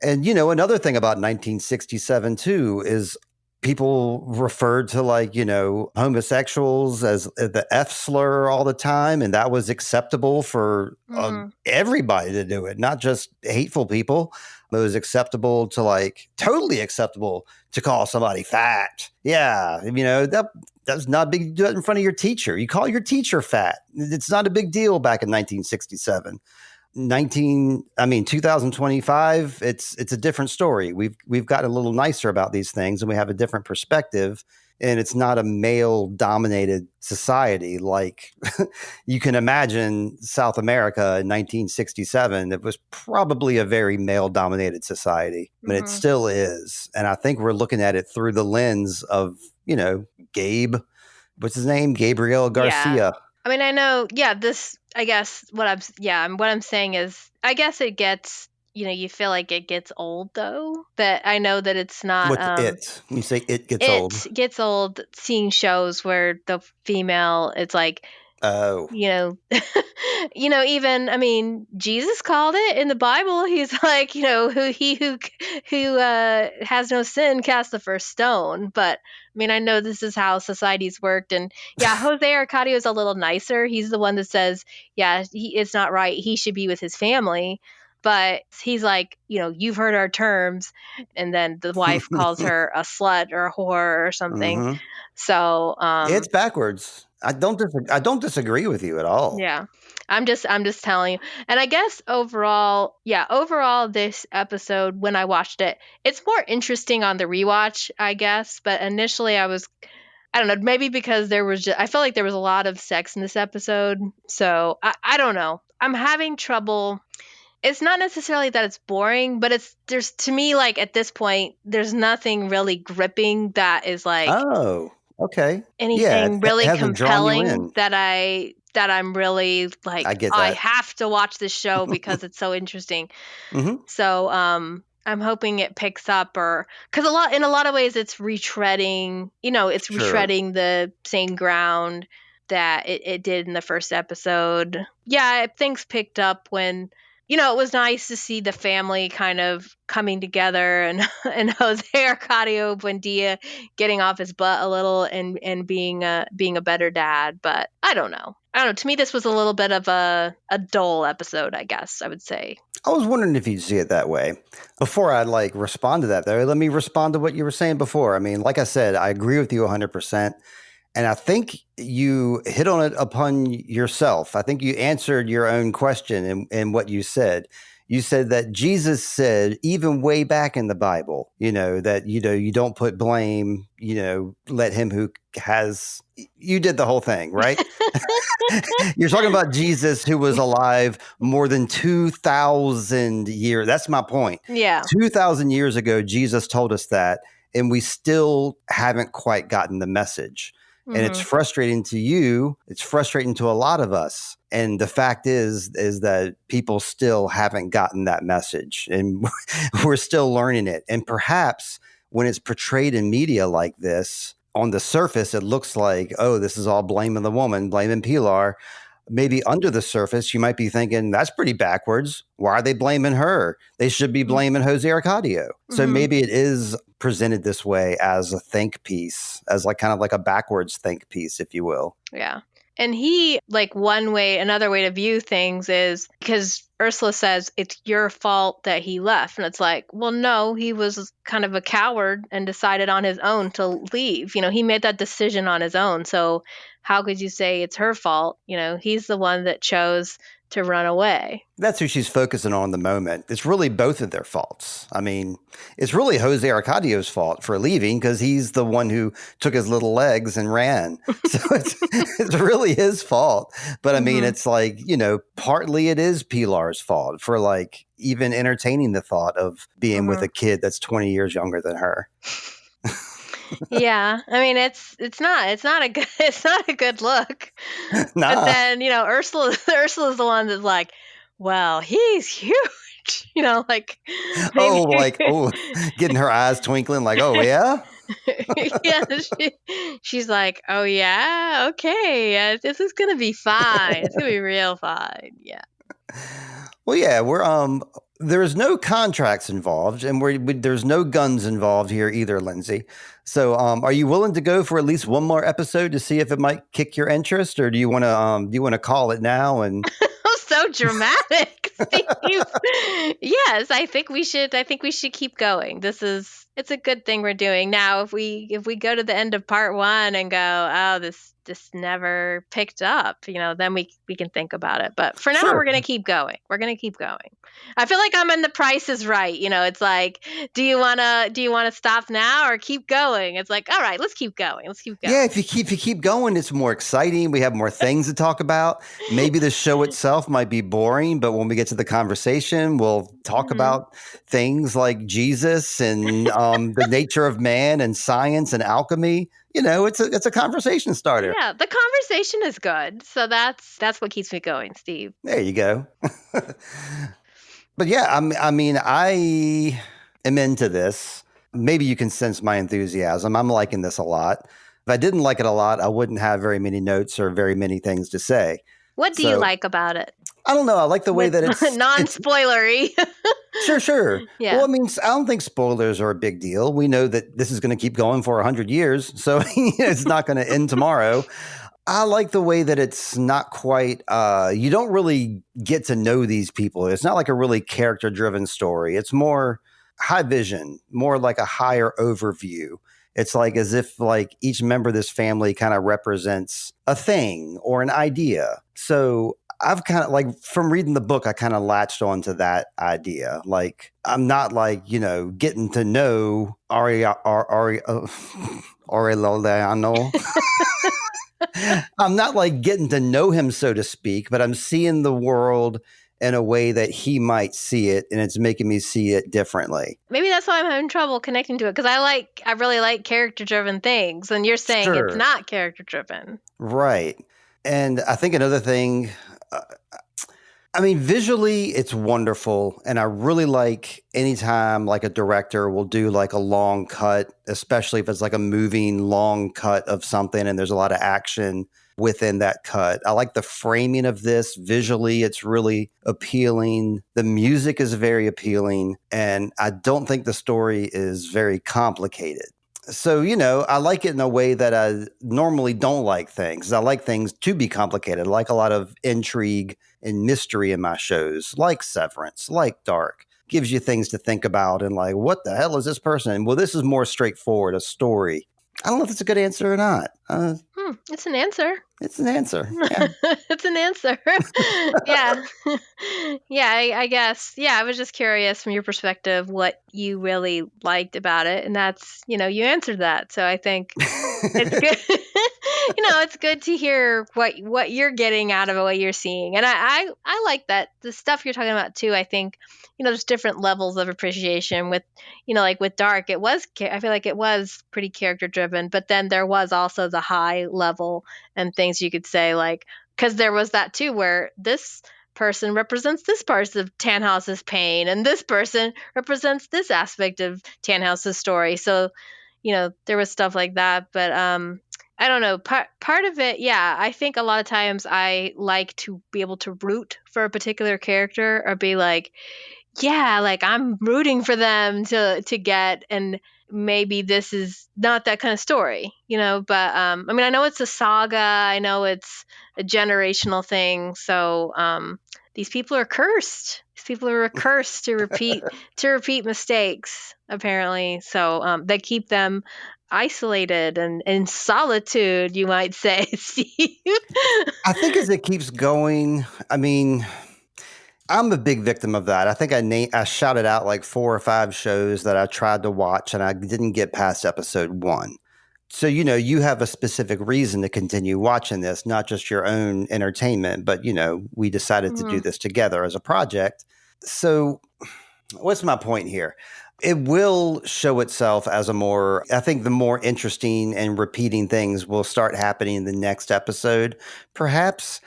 And, another thing about 1967, too, is people referred to homosexuals as the F slur all the time. And that was acceptable for everybody to do it, not just hateful people. It was acceptable to totally acceptable to call somebody fat. Yeah. That's not big. You do it in front of your teacher. You call your teacher fat. It's not a big deal back in 1967. 2025, it's a different story. We've gotten a little nicer about these things, and we have a different perspective, and it's not a male dominated society like you can imagine South America in 1967. It was probably a very male dominated society, but it still is. And I think we're looking at it through the lens of, Gabe, what's his name? Gabriel Garcia. Yeah. I mean, I know, I guess what I'm saying is, I guess it gets, you feel like it gets old though, but I know that it's not. It? When you say it gets old? It gets old seeing shows where the female, it's like, oh, even, Jesus called it in the Bible. He's like, who has no sin cast the first stone. But I know this is how society's worked. And Jose Arcadio is a little nicer. He's the one that says, it's not right. He should be with his family. But he's like, you've heard our terms. And then the wife calls her a slut or a whore or something. So it's backwards. I don't disagree with you at all. Yeah. I'm just telling you. And I guess overall, this episode, when I watched it, it's more interesting on the rewatch, I guess. But initially I don't know, maybe because I felt like there was a lot of sex in this episode. So I don't know. I'm having trouble. It's not necessarily that it's boring, but there's to me, at this point, there's nothing really gripping that is oh, okay, anything really compelling that I'm really I get that. I have to watch this show because it's so interesting. So I'm hoping it picks up, because in a lot of ways it's retreading, retreading the same ground that it did in the first episode. Yeah, things picked up when, it was nice to see the family kind of coming together and Jose Arcadio Buendia getting off his butt a little and being a better dad. But I don't know. To me, this was a little bit of a dull episode, I guess I would say. I was wondering if you'd see it that way. Before I respond to that, though, let me respond to what you were saying before. Like I said, I agree with you 100%. And I think you hit on it upon yourself. I think you answered your own question in what you said. You said that Jesus said, even way back in the Bible, that, you don't put blame, let him who has, you did the whole thing, right? You're talking about Jesus, who was alive more than 2,000 years. That's my point. Yeah. 2,000 years ago, Jesus told us that, and we still haven't quite gotten the message. And it's frustrating to you. It's frustrating to a lot of us. And the fact is that people still haven't gotten that message, and we're still learning it. And perhaps when it's portrayed in media like this, on the surface, it looks like, oh, this is all blaming the woman, blaming Pilar. Maybe under the surface, you might be thinking, that's pretty backwards. Why are they blaming her? They should be blaming Jose Arcadio. So maybe it is presented this way as a think piece, as kind of a backwards think piece, if you will. Yeah. And another way to view things is because Ursula says it's your fault that he left. And it's like, well, no, he was kind of a coward and decided on his own to leave. He made that decision on his own. So how could you say it's her fault? He's the one that chose to run away. That's who she's focusing on in the moment. It's really both of their faults. I mean, it's really Jose Arcadio's fault for leaving because he's the one who took his little legs and ran. So it's really his fault. But I mean, it's like, partly it is Pilar's fault for like even entertaining the thought of being with a kid that's 20 years younger than her. Yeah, I mean it's not a good look. Nah. But then Ursula's the one that's like, well, he's huge. Like getting her eyes twinkling, like, oh yeah. Yeah, she's like, oh yeah, okay, this is gonna be fine. It's gonna be real fine. Yeah. Well, yeah, we're there's no contracts involved, and there's no guns involved here either, Lindsay. So, are you willing to go for at least one more episode to see if it might kick your interest, or do you want to call it now? And so dramatic, Steve. Yes, I think we should keep going. It's a good thing we're doing now. If we go to the end of part 1 and go, oh, this never picked up, then we can think about it. But for now, We're going to keep going. I feel like I'm in The Price is Right. It's like, do you want to stop now or keep going? It's like, all right, let's keep going. Yeah, if you keep going, it's more exciting. We have more things to talk about. Maybe the show itself might be boring, but when we get to the conversation, we'll talk about things like Jesus and the nature of man and science and alchemy. It's a conversation starter. Yeah, the conversation is good. So that's what keeps me going, Steve. There you go. But yeah, I mean, I am into this. Maybe you can sense my enthusiasm. I'm liking this a lot. If I didn't like it a lot, I wouldn't have very many notes or very many things to say. What do you like about it? I don't know. I like the way that it's non-spoilery. Sure. Yeah. Well, I mean, I don't think spoilers are a big deal. We know that this is going to keep going for 100 years, so it's not going to end tomorrow. I like the way that it's not quite, you don't really get to know these people. It's not like a really character-driven story. It's more high vision, more like a higher overview. It's like as if like each member of this family kind of represents a thing or an idea. So I've kind of like from reading the book, I kind of latched onto that idea. Like I'm not like, getting to know Aureliano. I'm not like getting to know him, so to speak, but I'm seeing the world in a way that he might see it, and it's making me see it differently. Maybe that's why I'm having trouble connecting to it, because I really like character-driven things, and you're saying It's not character-driven. Right. And I think another thing, I mean, visually, it's wonderful, and I really like anytime like a director will do like a long cut, especially if it's like a moving long cut of something and there's a lot of action within that cut. I like the framing of this. Visually, it's really appealing. The music is very appealing, and I don't think the story is very complicated. So, I like it in a way that I normally don't like things. I like things to be complicated. I like a lot of intrigue and mystery in my shows, like Severance, like Dark. Gives you things to think about and like, what the hell is this person? Well, this is more straightforward, a story. I don't know if it's a good answer or not. It's an answer. It's an answer. Yeah. It's an answer. Yeah. Yeah, I guess. Yeah, I was just curious from your perspective what you really liked about it. And that's, you answered that. So I think it's good. It's good to hear what you're getting out of it, what you're seeing. And I like that. The stuff you're talking about too, I think, there's different levels of appreciation with, like with Dark, I feel like it was pretty character driven, but then there was also the high level and things you could say like, because there was that too, where this person represents this part of Tannhaus's pain and this person represents this aspect of Tannhaus's story. So, there was stuff like that, but, I don't know. Part of it, yeah, I think a lot of times I like to be able to root for a particular character or be like, yeah, like I'm rooting for them to get, and maybe this is not that kind of story, but I mean, I know it's a saga, I know it's a generational thing, so these people are cursed. These people are cursed to repeat mistakes, apparently. So they keep them isolated and in solitude, you might say, Steve. I think as it keeps going, I mean, I'm a big victim of that. I think I shouted out like 4 or 5 shows that I tried to watch and I didn't get past episode 1. So, you have a specific reason to continue watching this, not just your own entertainment, but, we decided to do this together as a project. So what's my point here? It will show itself as I think the more interesting and repeating things will start happening in the next episode, perhaps.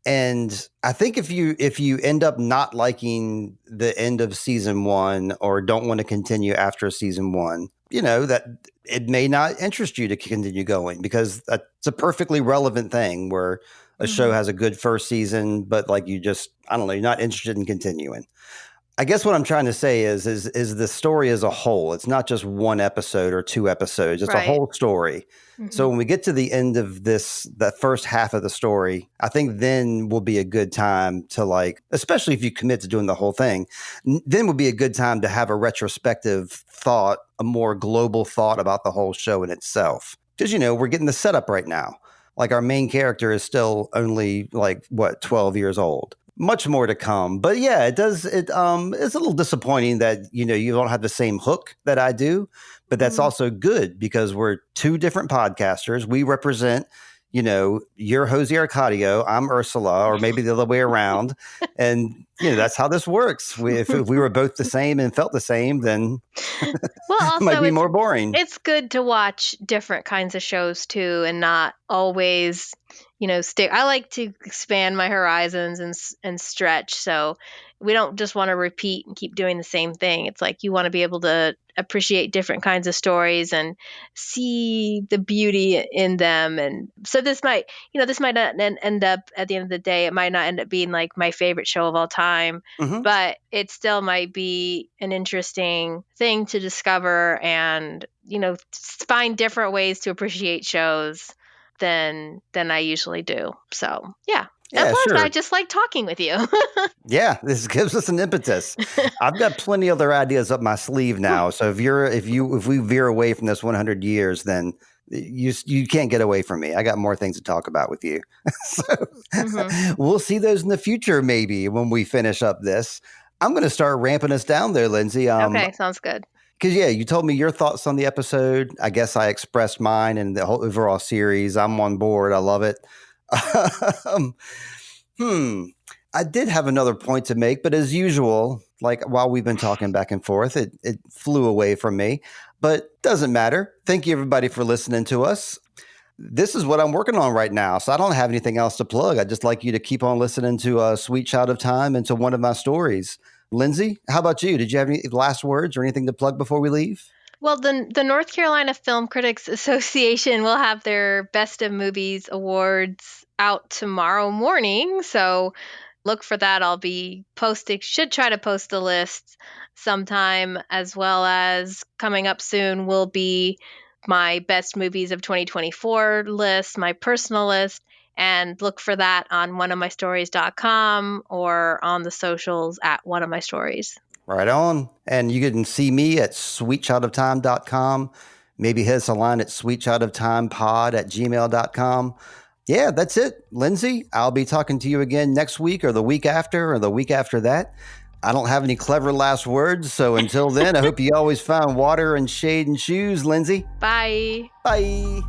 And I think if you end up not liking the end of season 1 or don't want to continue after season 1, that it may not interest you to continue going, because that's a perfectly relevant thing where a show has a good first season, but like I don't know, you're not interested in continuing. I guess what I'm trying to say is the story as a whole. It's not just one episode or 2 episodes. It's a whole story. So when we get to the end of that first half of the story, I think then will be a good time to especially if you commit to doing the whole thing, then would be a good time to have a retrospective thought, a more global thought about the whole show in itself. Because, we're getting the setup right now. Like our main character is still only 12 years old. Much more to come. But yeah, it's a little disappointing that, you don't have the same hook that I do, but that's also good because we're 2 different podcasters. We represent, you're Jose Arcadio, I'm Ursula, or maybe the other way around. And, that's how this works. If we were both the same and felt the same, then well, it might be more boring. It's good to watch different kinds of shows too, and not always, stick. I like to expand my horizons and stretch. So we don't just want to repeat and keep doing the same thing. It's like you want to be able to appreciate different kinds of stories and see the beauty in them. And so this might not end up at the end of the day, it might not end up being like my favorite show of all time, but it still might be an interesting thing to discover and, find different ways to appreciate shows than I usually do. So yeah. And plus, sure. I just like talking with you. Yeah, this gives us an impetus. I've got plenty of other ideas up my sleeve now. So if we veer away from this 100 years, then you can't get away from me. I got more things to talk about with you. So we'll see those in the future, maybe when we finish up this. I'm going to start ramping us down there, Lindsay. Okay, sounds good. Because, yeah, you told me your thoughts on the episode. I guess I expressed mine and the whole overall series. I'm on board. I love it. I did have another point to make, but as usual, while we've been talking back and forth, it flew away from me. But doesn't matter. Thank you, everybody, for listening to us. This is what I'm working on right now, so I don't have anything else to plug. I'd just like you to keep on listening to Sweet Child of Time and to one of my stories. Lindsay, how about you? Did you have any last words or anything to plug before we leave? Well, the North Carolina Film Critics Association will have their Best of Movies awards out tomorrow morning, so look for that. I'll be should try to post the list sometime, as well as coming up soon will be my Best Movies of 2024 list, my personal list, and look for that on oneofmystories.com or on the socials at oneofmystories. Right on. And you can see me at sweetchildofTime.com. Maybe hit us a line at sweetchildoftimepod@gmail.com. Yeah, that's it. Lindsay, I'll be talking to you again next week or the week after or the week after that. I don't have any clever last words. So until then, I hope you always find water and shade and shoes, Lindsay. Bye. Bye.